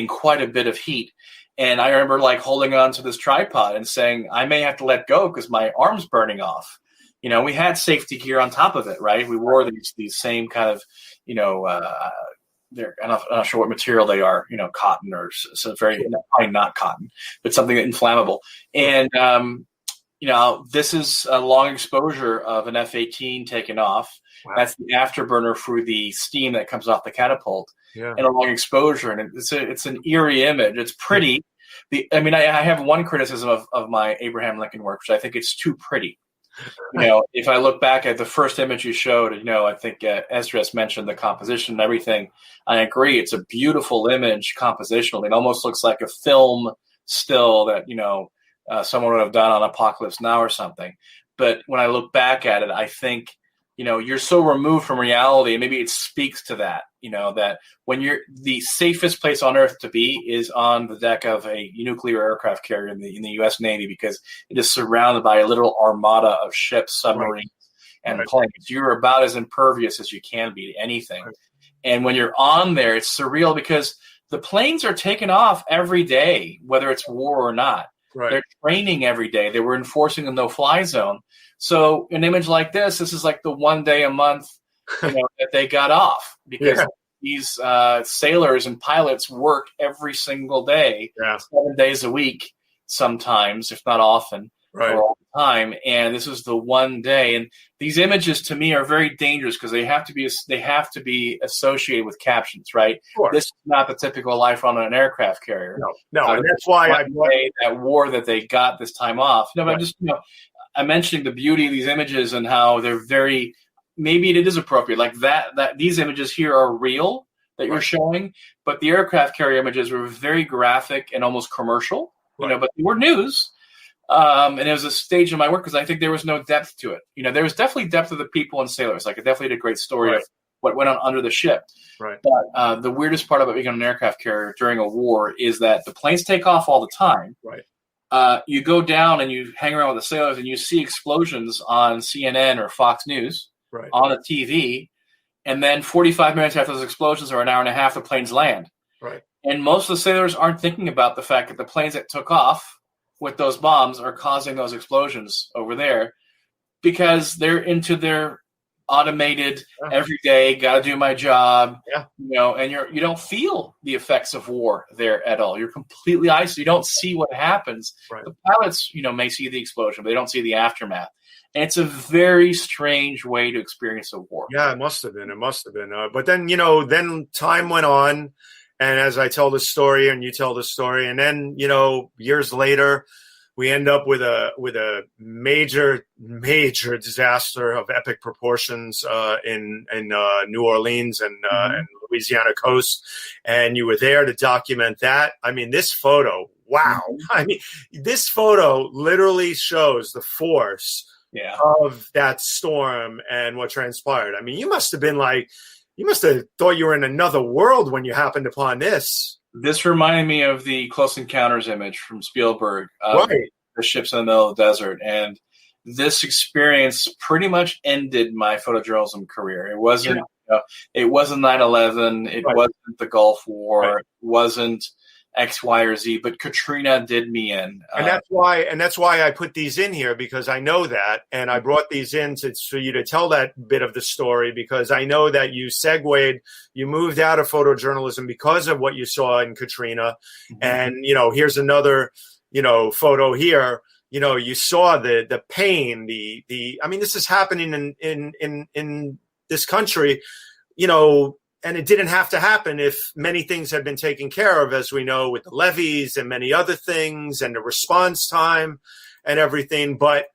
Speaker 2: quite a bit of heat. And I remember holding on to this tripod and saying, I may have to let go because my arm's burning off. We had safety gear on top of it, right? We wore these same kind of, I'm not sure what material they are, cotton or so probably not cotton, but something inflammable. And, this is a long exposure of an F-18 taken off. Wow. That's the afterburner for the steam that comes off the catapult.
Speaker 1: Yeah.
Speaker 2: And a long exposure, and it's an eerie image. It's pretty. I have one criticism of my Abraham Lincoln work, which I think it's too pretty. If I look back at the first image you showed, I think Esdras mentioned the composition and everything. I agree. It's a beautiful image compositionally. It almost looks like a film still that, someone would have done on Apocalypse Now or something. But when I look back at it, I think, you're so removed from reality, and maybe it speaks to that, that when the safest place on Earth to be is on the deck of a nuclear aircraft carrier in the U.S. Navy, because it is surrounded by a literal armada of ships, submarines, and planes. You're about as impervious as you can be to anything. Right. And when you're on there, it's surreal because the planes are taken off every day, whether it's war or not. Right. They're training every day. They were enforcing the no-fly zone. So an image like this is like the one day a month, that they got off because these sailors and pilots work every single day, 7 days a week, sometimes, if not often, or all the time. And this is the one day. And these images to me are very dangerous because they have to be associated with captions, right? This is not the typical life on an aircraft carrier.
Speaker 1: No, and that's why
Speaker 2: that war that they got this time off. No, but I'm just I'm mentioning the beauty of these images and how they're very. Maybe it is appropriate, like that these images here are real that you're showing, but the aircraft carrier images were very graphic and almost commercial, but they were news. And it was a stage in my work because I think there was no depth to it. There was definitely depth of the people and sailors. Like, it definitely had a great story of what went on under the ship.
Speaker 1: Right.
Speaker 2: But the weirdest part about being on an aircraft carrier during a war is that the planes take off all the time.
Speaker 1: Right.
Speaker 2: You go down and you hang around with the sailors and you see explosions on CNN or Fox News on the TV. And then 45 minutes after those explosions or an hour and a half, the planes land.
Speaker 1: Right.
Speaker 2: And most of the sailors aren't thinking about the fact that the planes that took off with those bombs are causing those explosions over there because they're into their automated every day, got to do my job, and you don't feel the effects of war there at all. You're completely isolated. You don't see what happens.
Speaker 1: Right.
Speaker 2: The pilots, may see the explosion, but they don't see the aftermath. And it's a very strange way to experience a war.
Speaker 1: Yeah, it must have been. But then, then time went on. And as I tell the story and you tell the story, and then, years later, we end up with a major disaster of epic proportions in New Orleans and Louisiana coast. And you were there to document that. I mean, this photo, wow. I mean, this photo literally shows the force of that storm and what transpired. I mean, you must have thought you were in another world when you happened upon this.
Speaker 2: This reminded me of the Close Encounters image from Spielberg, the ships in the middle of the desert. And this experience pretty much ended my photojournalism career. It wasn't, it wasn't 9/11. It wasn't the Gulf War. It wasn't X, Y, or Z, but Katrina did me in.
Speaker 1: And that's why I put these in here, because I know that, and I brought these in for you to tell that bit of the story, because I know that you you moved out of photojournalism because of what you saw in Katrina. And, here's another, photo here. You saw the pain, I mean, this is happening in this country, and it didn't have to happen if many things had been taken care of, as we know, with the levees and many other things and the response time and everything. But,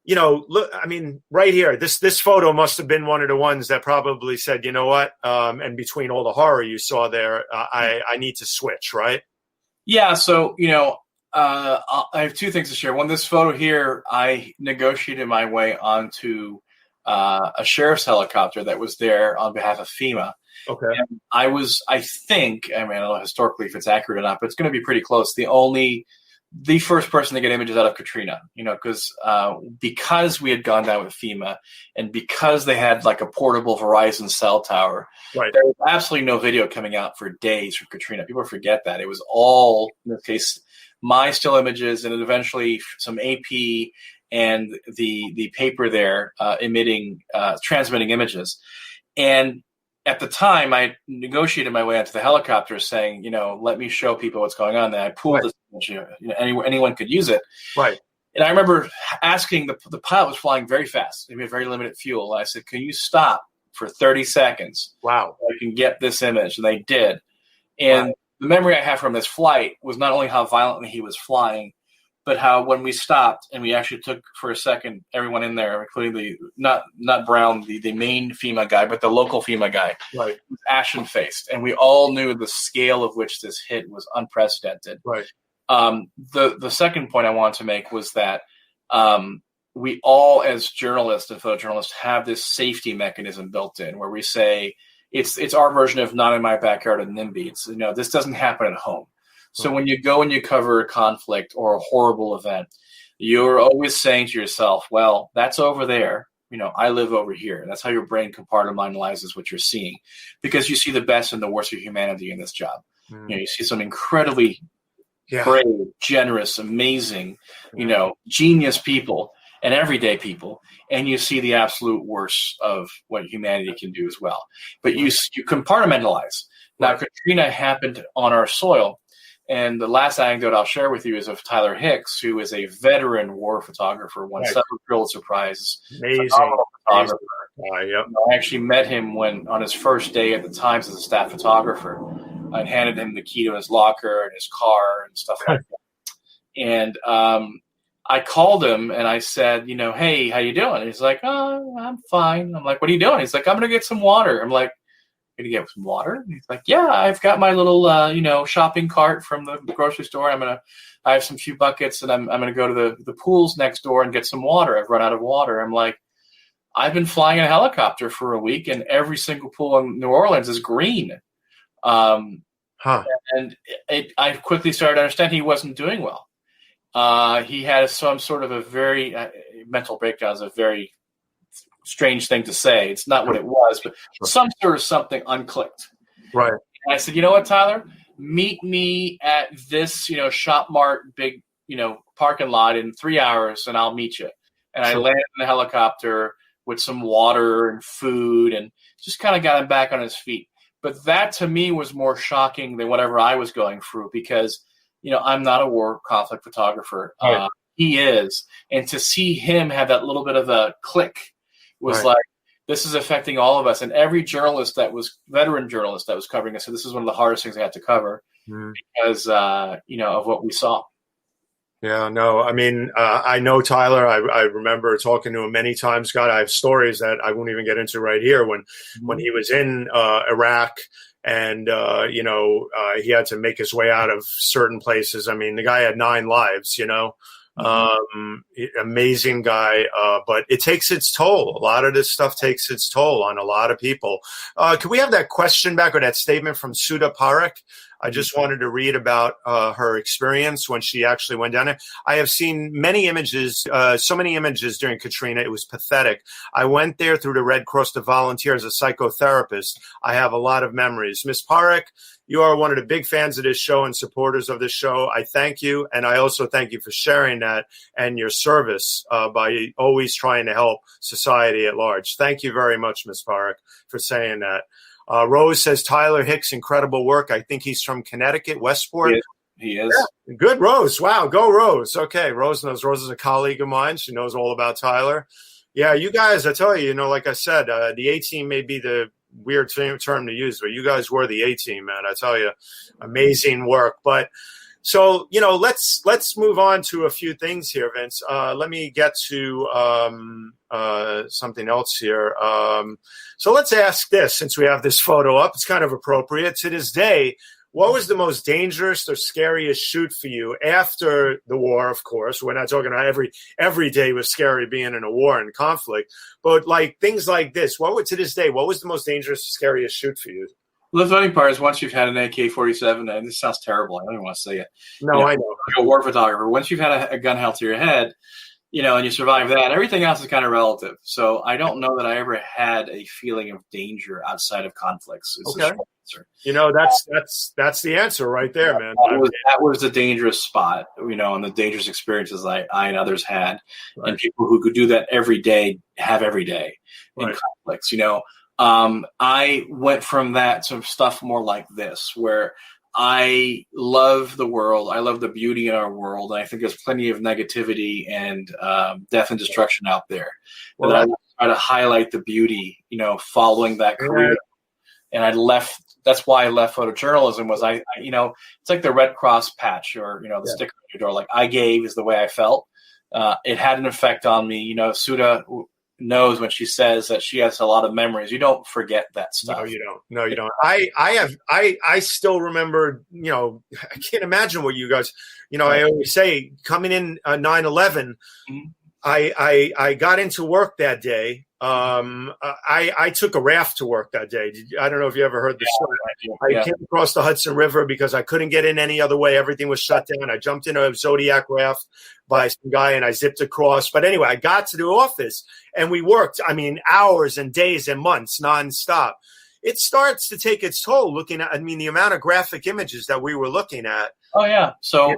Speaker 1: look, I mean, right here, this photo must have been one of the ones that probably said, you know what? And between all the horror you saw there, I need to switch, right?
Speaker 2: Yeah. So, I have two things to share. One, this photo here, I negotiated my way onto a sheriff's helicopter that was there on behalf of FEMA.
Speaker 1: Okay.
Speaker 2: And I don't know historically if it's accurate or not, but it's going to be pretty close. The first person to get images out of Katrina, because we had gone down with FEMA and because they had like a portable Verizon cell tower, there was absolutely no video coming out for days from Katrina. People forget that. It was all, in this case, my still images and then eventually some AP and the paper there transmitting images. And at the time, I negotiated my way onto the helicopter saying, let me show people what's going on. Then I pulled this image, anyone could use it.
Speaker 1: Right.
Speaker 2: And I remember asking, the pilot was flying very fast. We had very limited fuel. I said, can you stop for 30 seconds?
Speaker 1: Wow.
Speaker 2: So I can get this image. And they did. And the memory I have from this flight was not only how violently he was flying, but how when we stopped and we actually took for a second everyone in there, including not Brown, the main FEMA guy, but the local FEMA guy, was ashen faced, and we all knew the scale of which this hit was unprecedented.
Speaker 1: Right.
Speaker 2: The second point I wanted to make was that we all, as journalists and photojournalists, have this safety mechanism built in where we say it's our version of not in my backyard in NIMBY. It's this doesn't happen at home. So when you go and you cover a conflict or a horrible event, you're always saying to yourself, well, that's over there. I live over here. That's how your brain compartmentalizes what you're seeing, because you see the best and the worst of humanity in this job. You see some incredibly brave, generous, amazing, genius people and everyday people, and you see the absolute worst of what humanity can do as well. But you compartmentalize. Now, Katrina happened on our soil. And the last anecdote I'll share with you is of Tyler Hicks, who is a veteran war photographer, won several Pulitzer Prizes.
Speaker 1: Amazing
Speaker 2: photographer.
Speaker 1: Yep.
Speaker 2: I actually met him on his first day at the Times as a staff photographer, and handed him the key to his locker and his car and stuff like that. And I called him and I said, hey, how you doing? And he's like, oh, I'm fine. I'm like, what are you doing? He's like, I'm going to get some water. I'm like, gonna get some water? And he's like, yeah, I've got my little, shopping cart from the grocery store. I have some few buckets, and I'm gonna go to the pools next door and get some water. I've run out of water. I'm like, I've been flying a helicopter for a week, and every single pool in New Orleans is green. And I quickly started to understand he wasn't doing well. He had some sort of a very mental breakdown is a very strange thing to say. It's not what it was, but some sort of something unclicked.
Speaker 1: Right.
Speaker 2: And I said, you know what, Tyler? Meet me at this, Shop Mart big, parking lot in 3 hours, and I'll meet you. And I landed in the helicopter with some water and food, and just kind of got him back on his feet. But that to me was more shocking than whatever I was going through, because I'm not a war conflict photographer.
Speaker 1: Right.
Speaker 2: He is. And to see him have that little bit of a click was like, this is affecting all of us. And every veteran journalist that was covering this, so this is one of the hardest things I had to cover because, of what we saw.
Speaker 1: Yeah, no, I mean, I know Tyler. I remember talking to him many times. God, I have stories that I won't even get into right here when he was in Iraq. And, he had to make his way out of certain places. I mean, the guy had 9 lives, amazing guy. But it takes its toll. A lot of this stuff takes its toll on a lot of people. Can we have that question back, or that statement from Sudha Parekh? I just wanted to read about her experience when she actually went down there. I have seen many images, so many images during Katrina. It was pathetic. I went there through the Red Cross to volunteer as a psychotherapist. I have a lot of memories. Ms. Parekh, you are one of the big fans of this show and supporters of this show. I thank you, and I also thank you for sharing that and your service by always trying to help society at large. Thank you very much, Ms. Parekh, for saying that. Rose says, Tyler Hicks, incredible work. I think he's from Connecticut, Westport.
Speaker 2: He is.
Speaker 1: Yeah. Good, Rose. Wow, go Rose. Okay, Rose knows. Rose is a colleague of mine. She knows all about Tyler. Yeah, you guys, I tell you, like I said, the A-team may be the weird term to use, but you guys were the A-team, man. I tell you, amazing work. But so, let's move on to a few things here, Vince. Let me get to something else here. So let's ask this, since we have this photo up, it's kind of appropriate. To this day, what was the most dangerous or scariest shoot for you after the war, of course? We're not talking about every day was scary being in a war and conflict, but like things like this, to this day, what was the most dangerous, scariest shoot for you?
Speaker 2: Well, the funny part is once you've had an AK-47, and this sounds terrible, I don't even want to say it.
Speaker 1: No, I know.
Speaker 2: Like a war photographer, once you've had a gun held to your head, and you survive that, everything else is kind of relative. So I don't know that I ever had a feeling of danger outside of conflicts. It's
Speaker 1: okay. That's the answer right there, man.
Speaker 2: That was the dangerous spot, and the dangerous experiences I and others had. Right. And people who could do that every day have every day in conflicts, I went from that to stuff more like this, where I love the world. I love the beauty in our world. And I think there's plenty of negativity and death and destruction out there. Well, but I try to highlight the beauty, following that career. And that's why I left photojournalism was it's like the Red Cross patch or, the sticker on your door. Like I gave is the way I felt. It had an effect on me. Sudha knows when she says that she has a lot of memories. You don't forget that stuff.
Speaker 1: No, you don't. I still remember, I can't imagine what you guys, I always say coming in 9/11, I got into work that day. I took a raft to work that day. I don't know if you ever heard the story. I came across the Hudson River because I couldn't get in any other way. Everything was shut down. I jumped in a Zodiac raft by some guy and I zipped across. But anyway, I got to the office and we worked, hours and days and months nonstop. It starts to take its toll looking at, the amount of graphic images that we were looking at.
Speaker 2: Oh, yeah. So,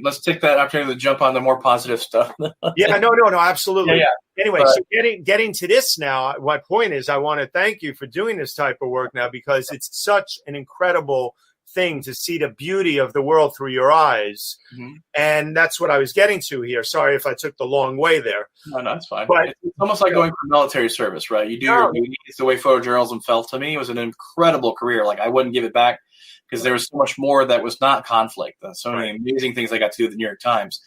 Speaker 2: let's take that opportunity to jump on the more positive stuff.
Speaker 1: No, absolutely. Yeah. Anyway, so getting to this now, my point is I want to thank you for doing this type of work now because it's such an incredible thing to see the beauty of the world through your eyes. Mm-hmm. And that's what I was getting to here. Sorry if I took the long way there.
Speaker 2: No, it's fine. But it's almost like going for military service, right? You do your duty. It's the way photojournalism felt to me. It was an incredible career. Like I wouldn't give it back because there was so much more that was not conflict. So many amazing things I got to do at the New York Times.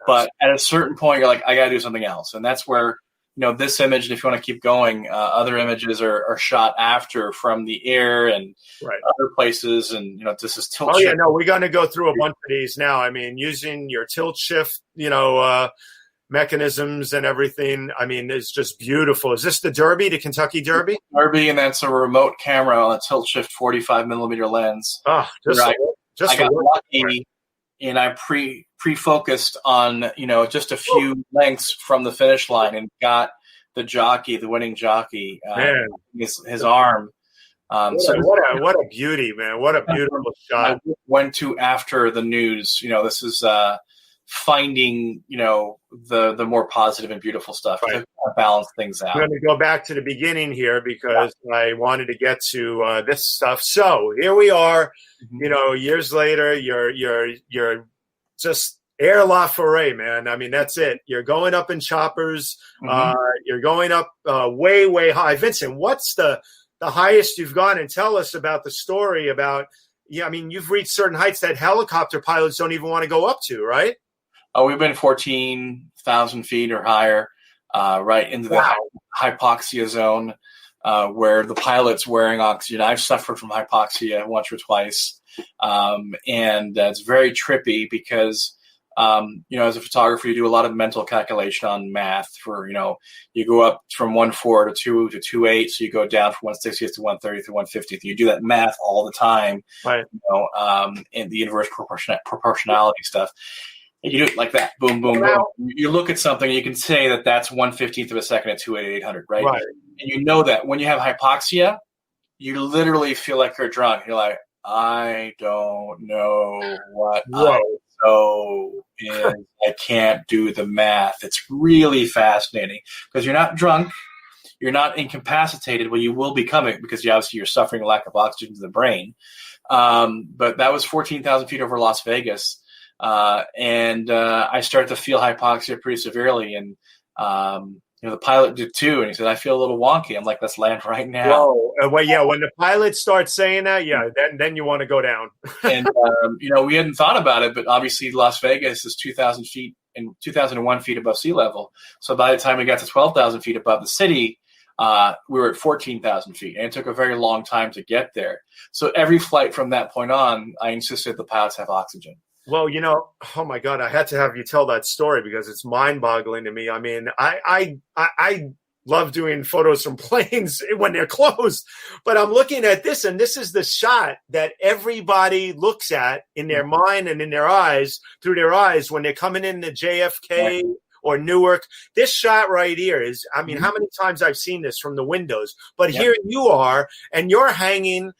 Speaker 2: But at a certain point, you're like, I got to do something else. And that's where this image, if you want to keep going, other images are shot after from the air and
Speaker 1: Right.
Speaker 2: other places. And, this is tilt
Speaker 1: Oh,
Speaker 2: shift.
Speaker 1: yeah, no, we're going to go through a bunch of these now. I mean, using your tilt shift, mechanisms and everything. I mean, it's just beautiful. Is this the Derby, the Kentucky Derby?
Speaker 2: Derby, and that's a remote camera on a tilt shift 45 millimeter lens.
Speaker 1: Oh,
Speaker 2: I got lucky, and I pre-focused on, just a few lengths from the finish line and got the winning jockey, his arm.
Speaker 1: What a beauty, man. What a beautiful shot.
Speaker 2: I went to after the news. This is finding, the more positive and beautiful stuff.
Speaker 1: Right.
Speaker 2: To balance things out.
Speaker 1: I'm going to go back to the beginning here because I wanted to get to this stuff. So here we are, years later, you're just Air La Forêt, man. I mean, that's it. You're going up in choppers. You're going up way, way high. Vincent, what's the highest you've gone? And tell us about the story about, I mean, you've reached certain heights that helicopter pilots don't even want to go up to, right?
Speaker 2: Oh, we've been 14,000 feet or higher, right into the hypoxia zone, where the pilot's wearing oxygen. I've suffered from hypoxia once or twice, and it's very trippy because, as a photographer, you do a lot of mental calculation on math for, you go up from 1.4 to 2 to 2.8, so you go down from 160th to 130th to 150th. You do that math all the time,
Speaker 1: right?
Speaker 2: In the inverse proportionality stuff. You do it like that, boom, boom, boom. You look at something, and you can say that that's 1/15 of a second at 2,800, right?
Speaker 1: Right.
Speaker 2: And you know that when you have hypoxia, you literally feel like you're drunk. You're like, I don't know what I can't do the math. It's really fascinating because you're not drunk, you're not incapacitated. Well, you will become it because you're suffering a lack of oxygen to the brain. But that was 14,000 feet over Las Vegas. And I started to feel hypoxia pretty severely, and the pilot did too. And he said, "I feel a little wonky." I'm like, "Let's land right now."
Speaker 1: Whoa. When the pilot starts saying that, then you want to go down.
Speaker 2: And we hadn't thought about it, but obviously Las Vegas is 2,000 feet and 2,001 feet above sea level. So by the time we got to 12,000 feet above the city, we were at 14,000 feet, and it took a very long time to get there. So every flight from that point on, I insisted the pilots have oxygen.
Speaker 1: Well, oh my God, I had to have you tell that story because it's mind-boggling to me. I mean, I love doing photos from planes when they're closed, but I'm looking at this, and this is the shot that everybody looks at in their mind and in their eyes, through their eyes, when they're coming into JFK or Newark. This shot right here is, I mean, how many times I've seen this from the windows, but here you are, and you're hanging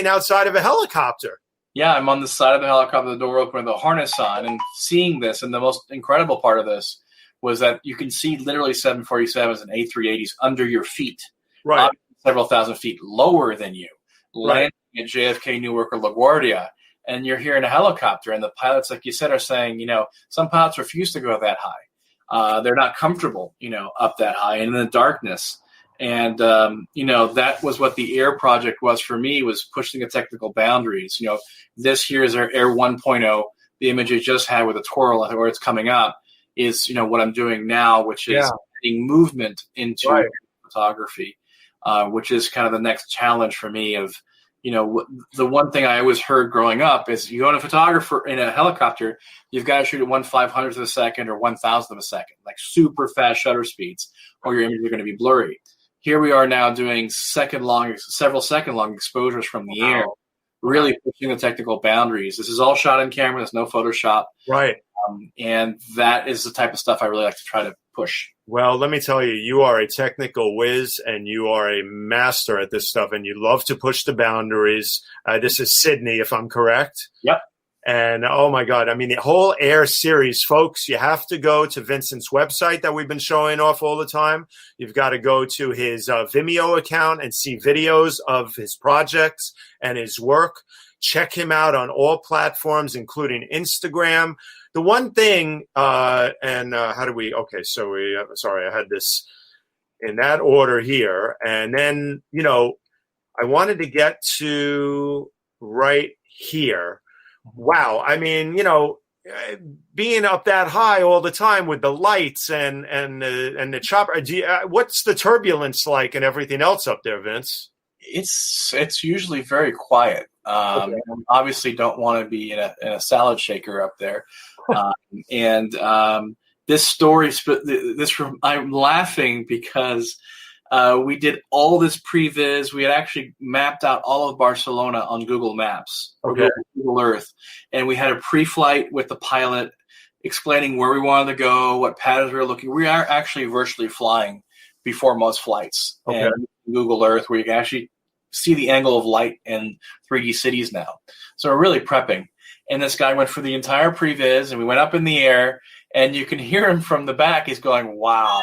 Speaker 1: outside of a helicopter.
Speaker 2: Yeah, I'm on the side of the helicopter, the door open, with the harness on, and seeing this. And the most incredible part of this was that you can see literally 747s and A380s under your feet,
Speaker 1: right,
Speaker 2: several thousand feet lower than you, landing at JFK, Newark, or LaGuardia. And you're here in a helicopter, and the pilots, like you said, are saying, some pilots refuse to go that high. They're not comfortable, up that high and in the darkness. And, that was what the AIR project was for me, was pushing the technical boundaries. This here is our AIR 1.0. The image I just had with a twirl where it's coming up is, what I'm doing now, which is adding movement into photography, which is kind of the next challenge for me of, the one thing I always heard growing up is you go in a photographer in a helicopter, you've got to shoot at 1/500th of a second or 1,000th of a second, like super fast shutter speeds, or your images are going to be blurry. Here we are now doing several second-long exposures from the air, really pushing the technical boundaries. This is all shot on camera. There's no Photoshop.
Speaker 1: Right.
Speaker 2: And that is the type of stuff I really like to try to push.
Speaker 1: Well, let me tell you, you are a technical whiz, and you are a master at this stuff, and you love to push the boundaries. This is Sydney, if I'm correct.
Speaker 2: Yep.
Speaker 1: And oh my God, I mean, the whole AIR series, folks, you have to go to Vincent's website that we've been showing off all the time. You've got to go to his Vimeo account and see videos of his projects and his work. Check him out on all platforms, including Instagram. The one thing, sorry, I had this in that order here. And then, I wanted to get to right here. Wow. I mean, being up that high all the time with the lights and the chopper, what's the turbulence like and everything else up there, Vince?
Speaker 2: It's usually very quiet.
Speaker 1: Okay.
Speaker 2: Obviously, don't want to be in a salad shaker up there. This story, I'm laughing because we did all this previs. We had actually mapped out all of Barcelona on Google Maps, or Google Earth, and we had a pre-flight with the pilot explaining where we wanted to go, what patterns we were looking. We are actually virtually flying before most flights.
Speaker 1: Okay.
Speaker 2: And Google Earth, where you can actually see the angle of light in 3D cities now. So we're really prepping. And this guy went for the entire previs, and we went up in the air, and you can hear him from the back. He's going, wow,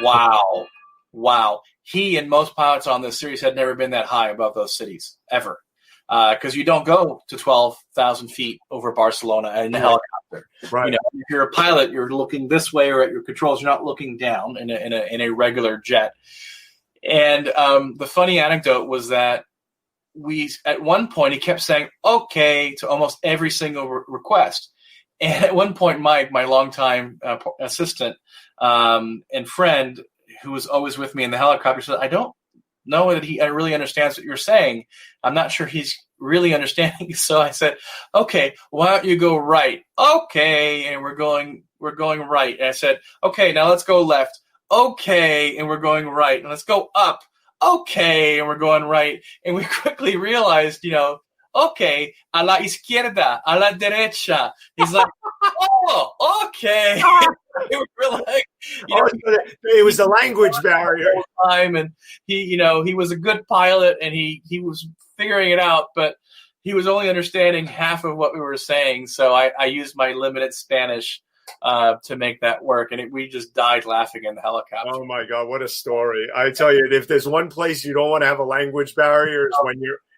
Speaker 2: wow, wow. He and most pilots on this series had never been that high above those cities, ever. Because you don't go to 12,000 feet over Barcelona in a helicopter.
Speaker 1: Right.
Speaker 2: You know, if you're a pilot, you're looking this way or at your controls. You're not looking down in a regular jet. And the funny anecdote was that at one point, he kept saying, okay, to almost every single request. And at one point, Mike, my longtime assistant and friend, who was always with me in the helicopter, said, I don't know that he really understands what you're saying. I'm not sure he's really understanding. So I said, okay, why don't you go right? Okay. And we're going right. And I said, okay, now let's go left. Okay, and we're going right. And let's go up. Okay, and we're going right. And we quickly realized, okay, a la izquierda, a la derecha. He's like, oh, okay. We're like,
Speaker 1: it was the language barrier.
Speaker 2: And he was a good pilot, and he was figuring it out, but he was only understanding half of what we were saying. So I used my limited Spanish to make that work, and we just died laughing in the helicopter.
Speaker 1: Oh my God, what a story! I tell you, if there's one place you don't want to have a language barrier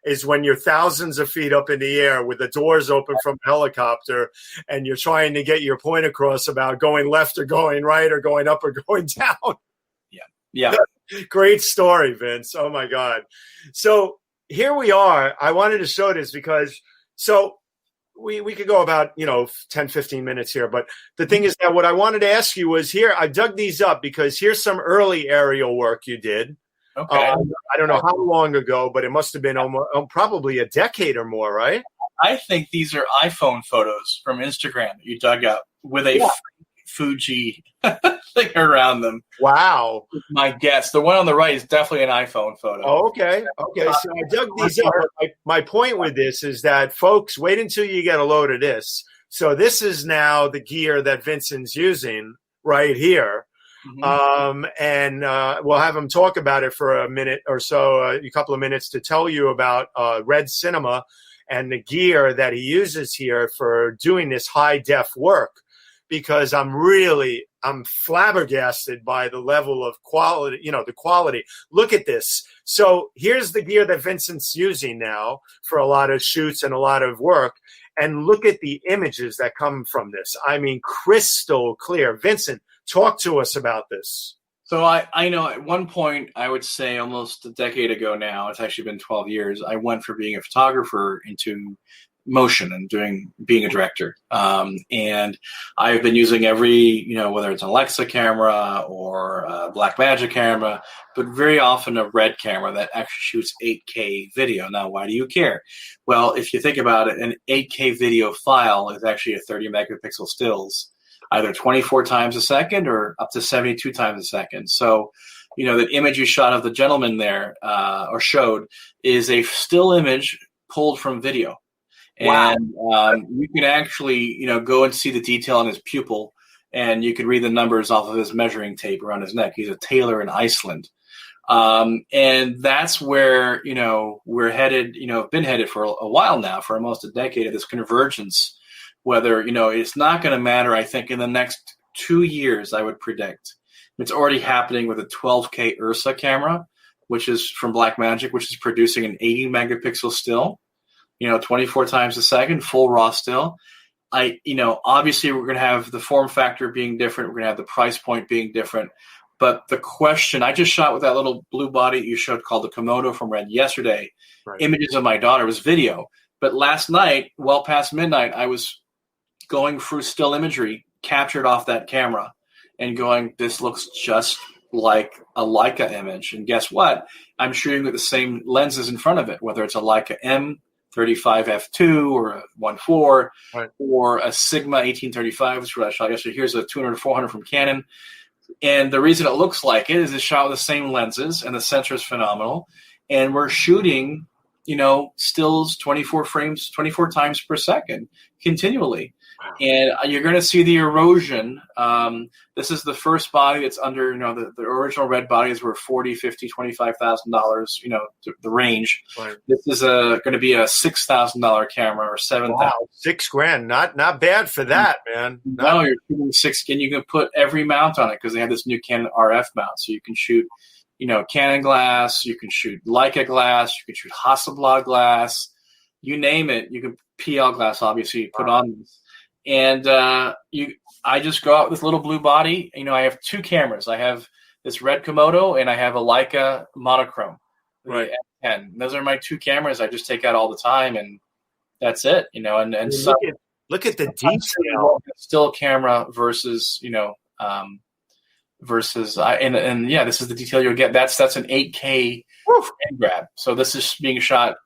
Speaker 1: is when you're thousands of feet up in the air with the doors open from a helicopter, and you're trying to get your point across about going left or going right or going up or going down.
Speaker 2: Yeah.
Speaker 1: Great story, Vince. Oh my God. So here we are. I wanted to show this because we could go about, 10, 15 minutes here. But the thing is that what I wanted to ask you was here, I dug these up because here's some early aerial work you did.
Speaker 2: Okay.
Speaker 1: I don't know how long ago, but it must have been probably a decade or more, right?
Speaker 2: I think these are iPhone photos from Instagram that you dug up with a Fuji thing around them.
Speaker 1: Wow.
Speaker 2: My guess. The one on the right is definitely an iPhone photo.
Speaker 1: Oh, okay. So I dug these up. My point with this is that, folks, wait until you get a load of this. So this is now the gear that Vincent's using right here. Mm-hmm. And we'll have him talk about it for a minute or so, a couple of minutes, to tell you about Red Cinema and the gear that he uses here for doing this high def work. Because I'm flabbergasted by the level of quality, the quality. Look at this. So here's the gear that Vincent's using now for a lot of shoots and a lot of work. And look at the images that come from this. I mean, crystal clear. Vincent, talk to us about this.
Speaker 2: So I know at one point, I would say almost a decade ago now, it's actually been 12 years, I went from being a photographer into motion and being a director. And I've been using every, whether it's an Alexa camera or a Blackmagic camera, but very often a Red camera that actually shoots 8K video. Now, why do you care? Well, if you think about it, an 8K video file is actually a 30 megapixel stills, either 24 times a second or up to 72 times a second. So, the image you shot of the gentleman there or showed is a still image pulled from video. And you can actually, go and see the detail on his pupil, and you can read the numbers off of his measuring tape around his neck. He's a tailor in Iceland. And that's where, we're headed, been headed for a while now, for almost a decade, of this convergence, whether, it's not going to matter, I think, in the next 2 years, I would predict. It's already happening with a 12K Ursa camera, which is from Blackmagic, which is producing an 80 megapixel still. 24 times a second, full raw still. Obviously we're going to have the form factor being different. We're going to have the price point being different. But the question, I just shot with that little blue body you showed called the Komodo from Red yesterday. Right. Images of my daughter was video. But last night, well past midnight, I was going through still imagery captured off that camera and going, this looks just like a Leica image. And guess what? I'm shooting with the same lenses in front of it, whether it's a Leica M35F2 or a 1.4
Speaker 1: right.
Speaker 2: or a Sigma 1835, which is what I shot yesterday. Here's a 200-400 from Canon. And the reason it looks like it is it's shot with the same lenses, and the sensor is phenomenal. And we're shooting, stills 24 frames, 24 times per second continually. Wow. And you're going to see the erosion. This is the first body that's under, the original red bodies were $40,000, $50,000, $25,000, the range. Right. This is going to be a $6,000 camera or $7,000.
Speaker 1: Wow, $6,000. Not bad for that, man.
Speaker 2: No, you're shooting 6, and you can put every mount on it because they have this new Canon RF mount. So you can shoot, Canon glass, you can shoot Leica glass, you can shoot Hasselblad glass, you name it. You can PL glass, obviously, put on this. And I just go out with this little blue body. I have 2 cameras. I have this red Komodo, and I have a Leica monochrome,
Speaker 1: right?
Speaker 2: And those are my 2 cameras. I just take out all the time, and that's it. And
Speaker 1: so look at the detail.
Speaker 2: Still camera versus this is the detail you'll get. That's an 8K hand grab. So this is being shot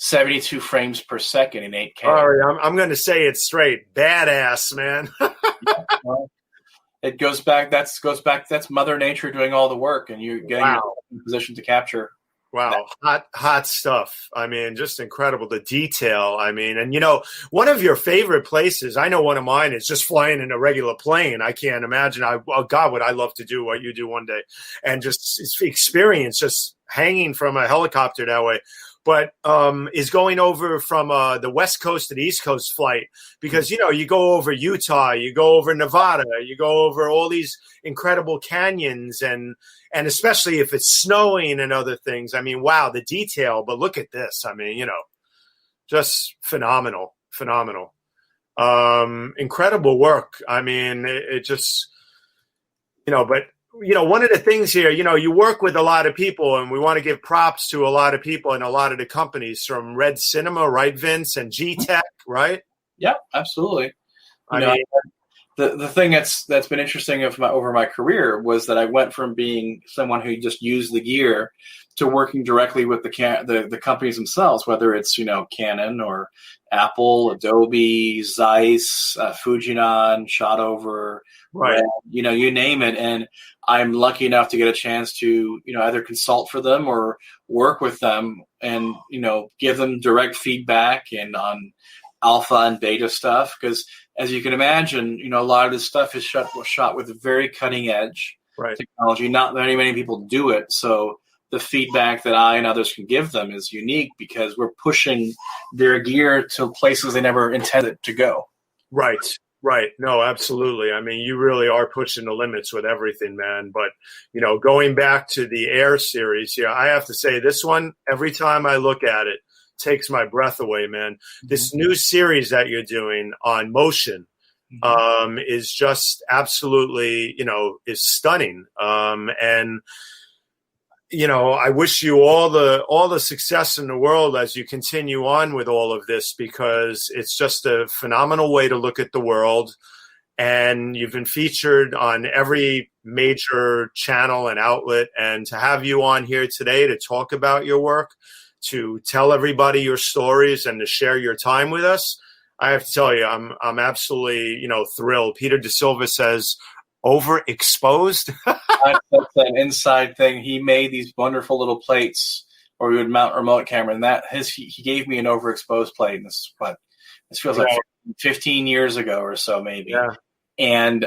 Speaker 2: 72 frames per second in 8K.
Speaker 1: All right, I'm going to say it straight. Badass, man.
Speaker 2: It goes back. That's Mother Nature doing all the work, and you're getting in position to capture.
Speaker 1: Wow, hot stuff. I mean, just incredible, the detail. I mean, and one of your favorite places, I know one of mine is just flying in a regular plane. I can't imagine. God, would I love to do what you do one day and just experience just hanging from a helicopter that way. But is going over from the West Coast to the East Coast flight because, you go over Utah, you go over Nevada, you go over all these incredible canyons and especially if it's snowing and other things. I mean, wow, the detail. But look at this. I mean, just phenomenal. Incredible work. I mean, it just, but one of the things here, you work with a lot of people, and we want to give props to a lot of people and a lot of the companies from Red Cinema, right, Vince, and G-Tech, right?
Speaker 2: Yeah, absolutely. The thing that's been interesting over my career was that I went from being someone who just used the gear to working directly with the companies themselves, whether it's Canon or Apple, Adobe, Zeiss, Fujinon, Shotover,
Speaker 1: right?
Speaker 2: Red, you name it. And I'm lucky enough to get a chance to either consult for them or work with them and give them direct feedback and on alpha and beta stuff, because as you can imagine, a lot of this stuff is shot with very cutting edge technology. Not very many people do it, so the feedback that I and others can give them is unique because we're pushing their gear to places they never intended to go.
Speaker 1: Right. No, absolutely. I mean, you really are pushing the limits with everything, man. But, going back to the Air series, I have to say this one, every time I look at it, takes my breath away, man. This new series that you're doing on motion is just absolutely, is stunning. And I wish you all the success in the world as you continue on with all of this, because it's just a phenomenal way to look at the world. And you've been featured on every major channel and outlet. And to have you on here today to talk about your work, to tell everybody your stories and to share your time with us, I have to tell you, I'm absolutely, thrilled. Peter De Silva says, overexposed.
Speaker 2: That's an inside thing. He made these wonderful little plates where we would mount remote camera, and he gave me an overexposed plate. And this feels like 15 years ago or so, maybe. Yeah. And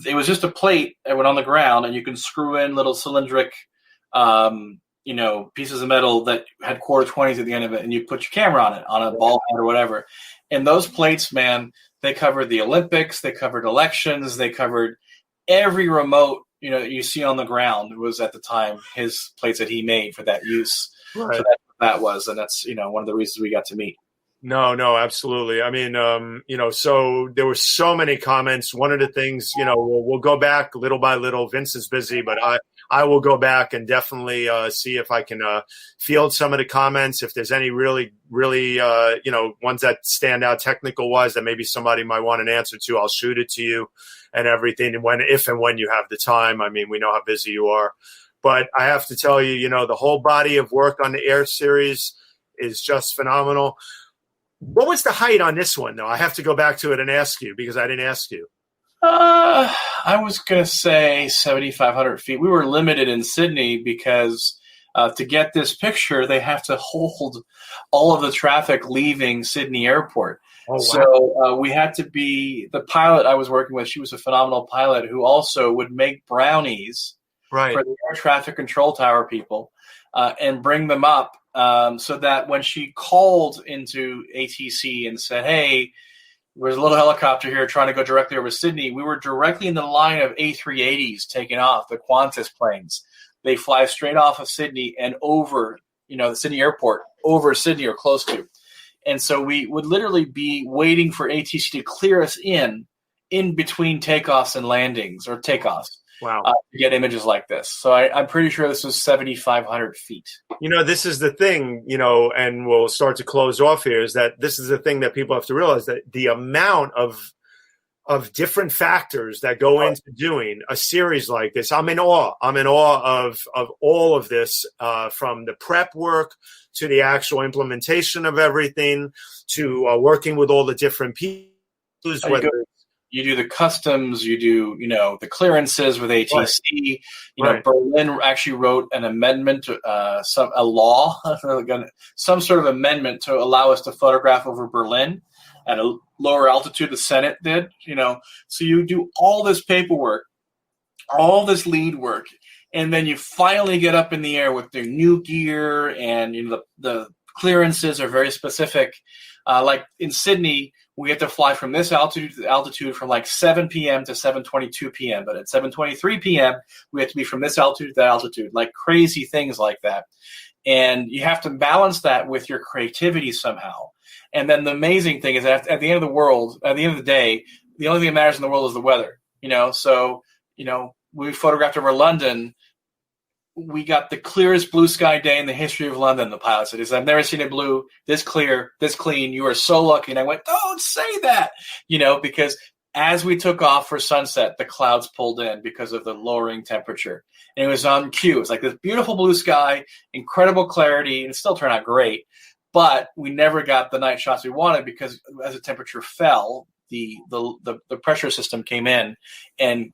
Speaker 2: it was just a plate that went on the ground, and you can screw in little cylindric, pieces of metal that had quarter 20s at the end of it, and you put your camera on it, on a ball head or whatever. And those plates, man, they covered the Olympics, they covered elections, they covered every remote, you see on the ground. It was at the time his plates that he made for that use. Right. So that's what that was, and that's one of the reasons we got to meet.
Speaker 1: No, absolutely. I mean, so there were so many comments. One of the things, we'll go back little by little. Vince is busy, but I will go back and definitely see if I can field some of the comments. If there's any really, ones that stand out technical wise that maybe somebody might want an answer to, I'll shoot it to you and everything. And if and when you have the time, I mean, we know how busy you are. But I have to tell you, the whole body of work on the Air series is just phenomenal. What was the height on this one, though? I have to go back to it and ask you because I didn't ask you.
Speaker 2: I was going to say 7,500 feet. We were limited in Sydney because to get this picture, they have to hold all of the traffic leaving Sydney Airport. Oh, wow. So we had to be – the pilot I was working with, she was a phenomenal pilot who also would make brownies for the air traffic control tower people and bring them up so that when she called into ATC and said, hey – there's a little helicopter here trying to go directly over Sydney. We were directly in the line of A380s taking off, the Qantas planes. They fly straight off of Sydney and over, the Sydney airport, over Sydney or close to. And so we would literally be waiting for ATC to clear us in between takeoffs and landings or takeoffs.
Speaker 1: Wow.
Speaker 2: To get images like this. So I'm pretty sure this was 7,500 feet.
Speaker 1: This is the thing, and we'll start to close off here, is that this is the thing that people have to realize, that the amount of different factors that go into doing a series like this. I'm in awe. I'm in awe of all of this, from the prep work to the actual implementation of everything to working with all the different people.
Speaker 2: You do the customs, you do, the clearances with ATC.
Speaker 1: Right.
Speaker 2: Berlin actually wrote an amendment, a law, some sort of amendment to allow us to photograph over Berlin at a lower altitude. The Senate did, So you do all this paperwork, all this lead work, and then you finally get up in the air with the new gear, and the clearances are very specific. Like in Sydney, we have to fly from this altitude from like 7 p.m. to 7:22 p.m. But at 7:23 p.m., we have to be from this altitude to that altitude, like crazy things like that. And you have to balance that with your creativity somehow. And then the amazing thing is that at the end of the day, the only thing that matters in the world is the weather. So we photographed over London. We got the clearest blue sky day in the history of London, the pilot said. He said, I've never seen it blue, this clear, this clean. You are so lucky. And I went, don't say that, because as we took off for sunset, the clouds pulled in because of the lowering temperature. And it was on cue. It's like this beautiful blue sky, incredible clarity, and it still turned out great. But we never got the night shots we wanted because as the temperature fell, the pressure system came in and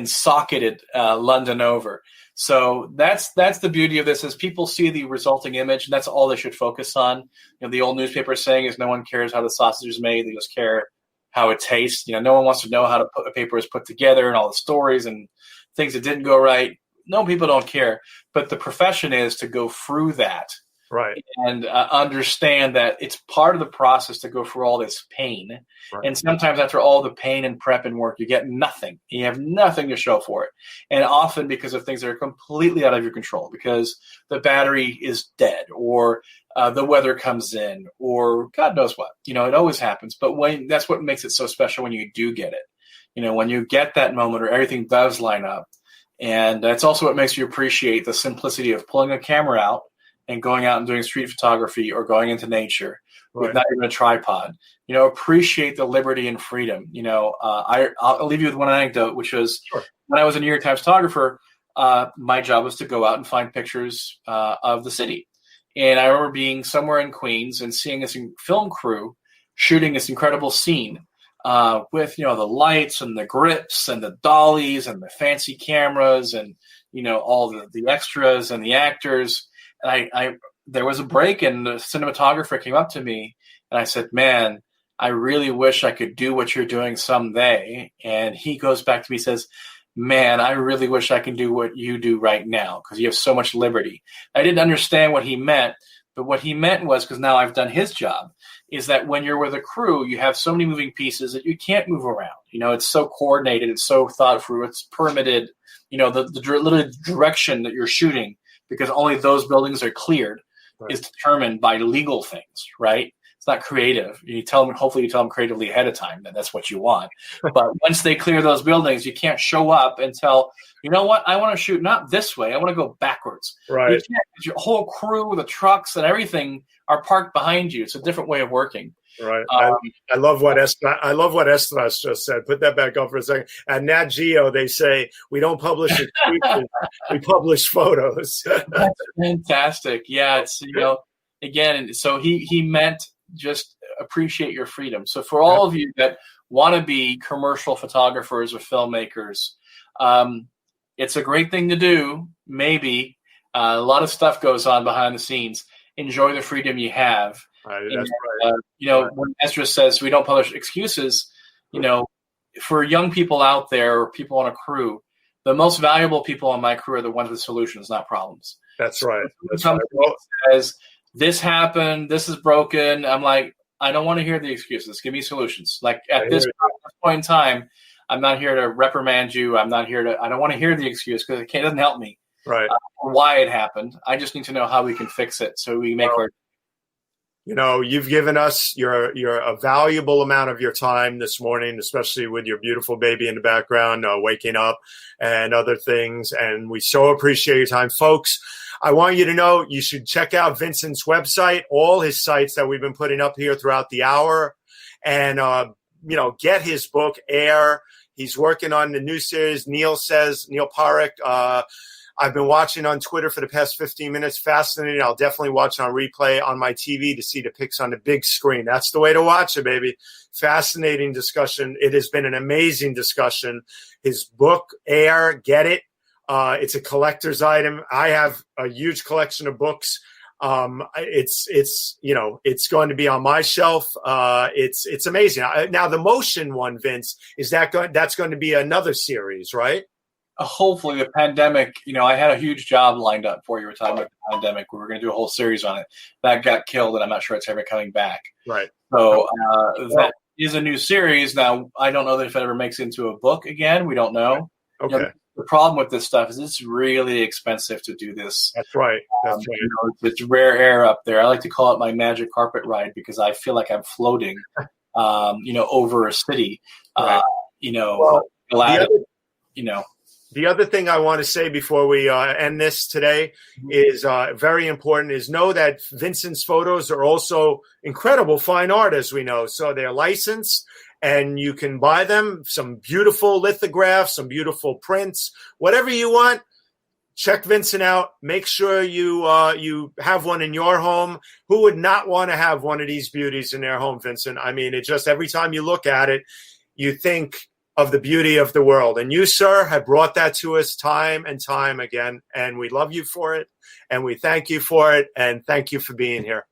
Speaker 2: socketed London over. So that's the beauty of this, is people see the resulting image, and that's all they should focus on. The old newspaper saying is no one cares how the sausage is made; they just care how it tastes. No one wants to know how a paper is put together and all the stories and things that didn't go right. No, people don't care. But the profession is to go through that.
Speaker 1: Right.
Speaker 2: And understand that it's part of the process to go through all this pain. Right. And sometimes after all the pain and prep and work, you get nothing. You have nothing to show for it. And often because of things that are completely out of your control, because the battery is dead or the weather comes in or God knows what. It always happens. But that's what makes it so special when you do get it. When you get that moment where everything does line up. And that's also what makes you appreciate the simplicity of pulling a camera out and going out and doing street photography or going into nature with not even a tripod. Appreciate the liberty and freedom. I'll leave you with one anecdote, which was when I was a New York Times photographer, my job was to go out and find pictures of the city. And I remember being somewhere in Queens and seeing this film crew shooting this incredible scene with, the lights and the grips and the dollies and the fancy cameras and, all the extras and the actors. And there was a break, and the cinematographer came up to me, and I said, man, I really wish I could do what you're doing someday. And he goes back to me and says, man, I really wish I can do what you do right now because you have so much liberty. I didn't understand what he meant, but what he meant was, because now I've done his job, is that when you're with a crew, you have so many moving pieces that you can't move around. It's so coordinated, it's so thought through, it's permitted, the little direction that you're shooting, because only those buildings are cleared, is determined by legal things, right? it's not creative. You tell them, hopefully you tell them creatively ahead of time that that's what you want. But once they clear those buildings, you can't show up and tell, you know what, I want to shoot not this way. I want to go backwards.
Speaker 1: Right.
Speaker 2: You can't, your whole crew, the trucks and everything are parked behind you. It's a different way of working.
Speaker 1: Right. I love what Estras just said. Put that back up for a second. At Nat Geo, they say we don't publish excuses, we publish photos.
Speaker 2: That's fantastic. Yeah, it's again. So he meant just appreciate your freedom. So for all of you that want to be commercial photographers or filmmakers, it's a great thing to do. Maybe a lot of stuff goes on behind the scenes. Enjoy the freedom you have.
Speaker 1: That's right.
Speaker 2: When Ezra says we don't publish excuses, for young people out there or people on a crew, the most valuable people on my crew are the ones with solutions, not problems.
Speaker 1: That's right.
Speaker 2: Says this happened, this is broken. I'm like, I don't want to hear the excuses. Give me solutions. Like at this point in time, I'm not here to reprimand you. I'm not here I don't want to hear the excuse because it doesn't help me.
Speaker 1: Right.
Speaker 2: Why it happened. I just need to know how we can fix it so we make our.
Speaker 1: You've given us a valuable amount of your time this morning, especially with your beautiful baby in the background, waking up and other things. And we so appreciate your time. Folks, I want you to know you should check out Vincent's website, all his sites that we've been putting up here throughout the hour, and, get his book, Air. He's working on the new series, Neil Parekh. I've been watching on Twitter for the past 15 minutes. Fascinating. I'll definitely watch on replay on my TV to see the pics on the big screen. That's the way to watch it, baby. Fascinating discussion. It has been an amazing discussion. His book, Air, get it. It's a collector's item. I have a huge collection of books. It's going to be on my shelf. It's amazing. Now the motion one, Vince, that's going to be another series, right?
Speaker 2: Hopefully the pandemic, I had a huge job lined up for you. We're talking about the pandemic. We were going to do a whole series on it. That got killed, and I'm not sure it's ever coming back.
Speaker 1: Right.
Speaker 2: So that is a new series. Now, I don't know that if it ever makes it into a book again. We don't know.
Speaker 1: Okay.
Speaker 2: The problem with this stuff is it's really expensive to do this.
Speaker 1: That's right. That's right.
Speaker 2: It's rare air up there. I like to call it my magic carpet ride because I feel like I'm floating, over a city.
Speaker 1: Right. The other thing I want to say before we end this today is very important is know that Vincent's photos are also incredible fine art, as we know. So they're licensed and you can buy them, some beautiful lithographs, some beautiful prints, whatever you want. Check Vincent out. Make sure you have one in your home. Who would not want to have one of these beauties in their home, Vincent? I mean, it just every time you look at it, you think of the beauty of the world. And you, sir, have brought that to us time and time again. And we love you for it. And we thank you for it. And thank you for being here.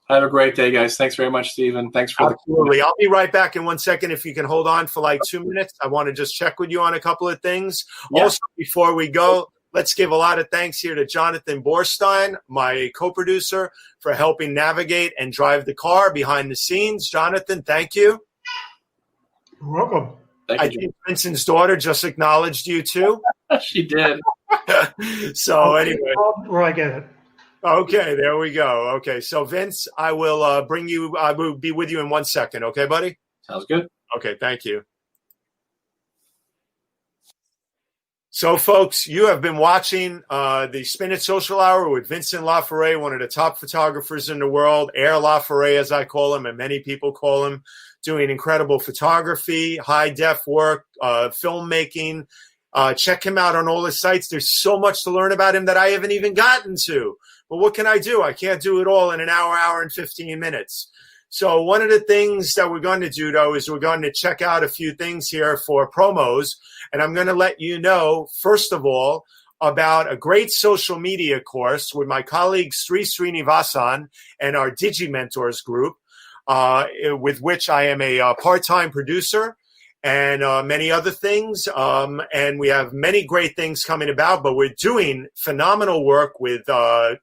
Speaker 2: Have a great day, guys. Thanks very much, Stephen. Thanks for
Speaker 1: Absolutely. I'll be right back in 1 second. If you can hold on for like 2 minutes, I want to just check with you on a couple of things. Yeah. Also, before we go, let's give a lot of thanks here to Jonathan Borstein, my co-producer, for helping navigate and drive the car behind the scenes. Jonathan, thank you.
Speaker 4: You're welcome.
Speaker 1: I think Vincent's daughter just acknowledged you too.
Speaker 2: She did.
Speaker 1: So anyway,
Speaker 4: where I get it.
Speaker 1: Okay, there we go. Okay, so Vince, I will I will be with you in 1 second. Okay, buddy?
Speaker 2: Sounds good.
Speaker 1: Okay, thank you. So, folks, you have been watching the Spin It Social Hour with Vincent Laforet, one of the top photographers in the world, Air Laforet, as I call him, and many people call him, doing incredible photography, high-def work, filmmaking. Check him out on all his sites. There's so much to learn about him that I haven't even gotten to. But what can I do? I can't do it all in an hour and 15 minutes. So one of the things that we're going to do, though, is we're going to check out a few things here for promos. And I'm going to let you know, first of all, about a great social media course with my colleague Sri Srinivasan and our DigiMentors group, with which I am a part-time producer and many other things. And we have many great things coming about, but we're doing phenomenal work with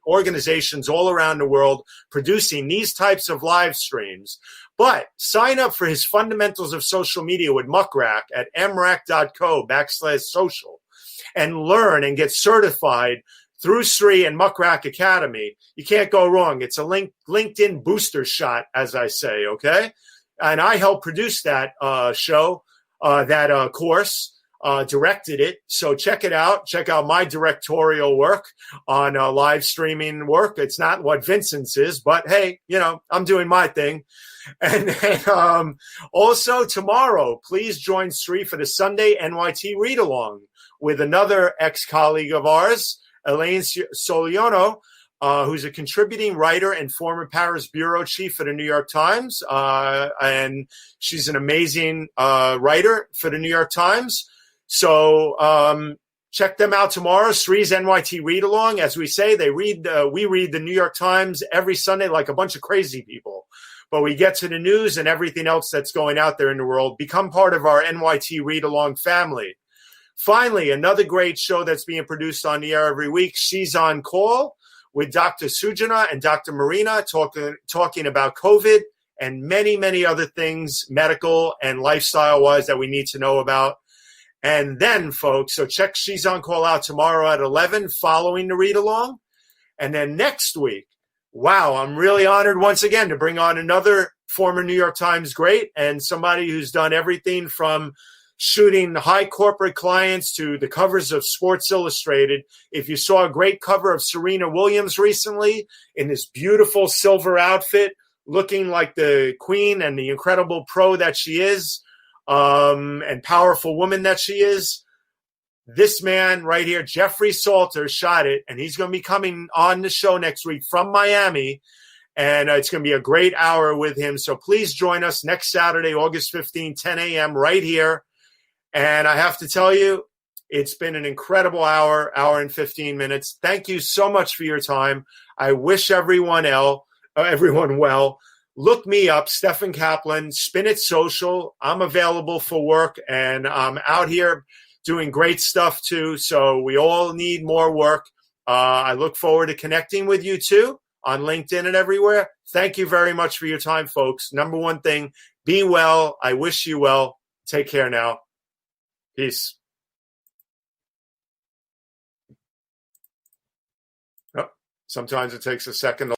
Speaker 1: organizations all around the world producing these types of live streams. But sign up for his Fundamentals of Social Media with Muckrack at mrack.co/social and learn and get certified through Sri and Muckrack Academy, you can't go wrong. It's a LinkedIn booster shot, as I say, okay? And I helped produce that show, that course, directed it. So check it out. Check out my directorial work on live streaming work. It's not what Vincent's is, but hey, I'm doing my thing. And then, also tomorrow, please join Sri for the Sunday NYT Read Along with another ex-colleague of ours, Elaine Soliano, who's a contributing writer and former Paris bureau chief for the New York Times. And she's an amazing writer for the New York Times. So check them out tomorrow. Sri's NYT Read Along. As we say, we read the New York Times every Sunday like a bunch of crazy people. But we get to the news and everything else that's going out there in the world. Become part of our NYT Read Along family. Finally, another great show that's being produced on the air every week, She's on Call, with Dr. Sujana and Dr. Marina talking about COVID and many, many other things, medical and lifestyle-wise, that we need to know about. And then, folks, so check She's on Call out tomorrow at 11 following the read-along. And then next week, wow, I'm really honored once again to bring on another former New York Times great and somebody who's done everything from shooting high corporate clients to the covers of Sports Illustrated. If you saw a great cover of Serena Williams recently in this beautiful silver outfit, looking like the queen and the incredible pro that she is, and powerful woman that she is, this man right here, Jeffrey Salter, shot it, and he's going to be coming on the show next week from Miami, and it's going to be a great hour with him. So please join us next Saturday, August 15, 10 a.m. right here. And I have to tell you, it's been an incredible hour and 15 minutes. Thank you so much for your time. I wish everyone well. Look me up, Stephen Kaplan, Spin It Social. I'm available for work, and I'm out here doing great stuff too. So we all need more work. I look forward to connecting with you too on LinkedIn and everywhere. Thank you very much for your time, folks. Number one thing, be well. I wish you well. Take care now. Peace. Oh, sometimes it takes a second.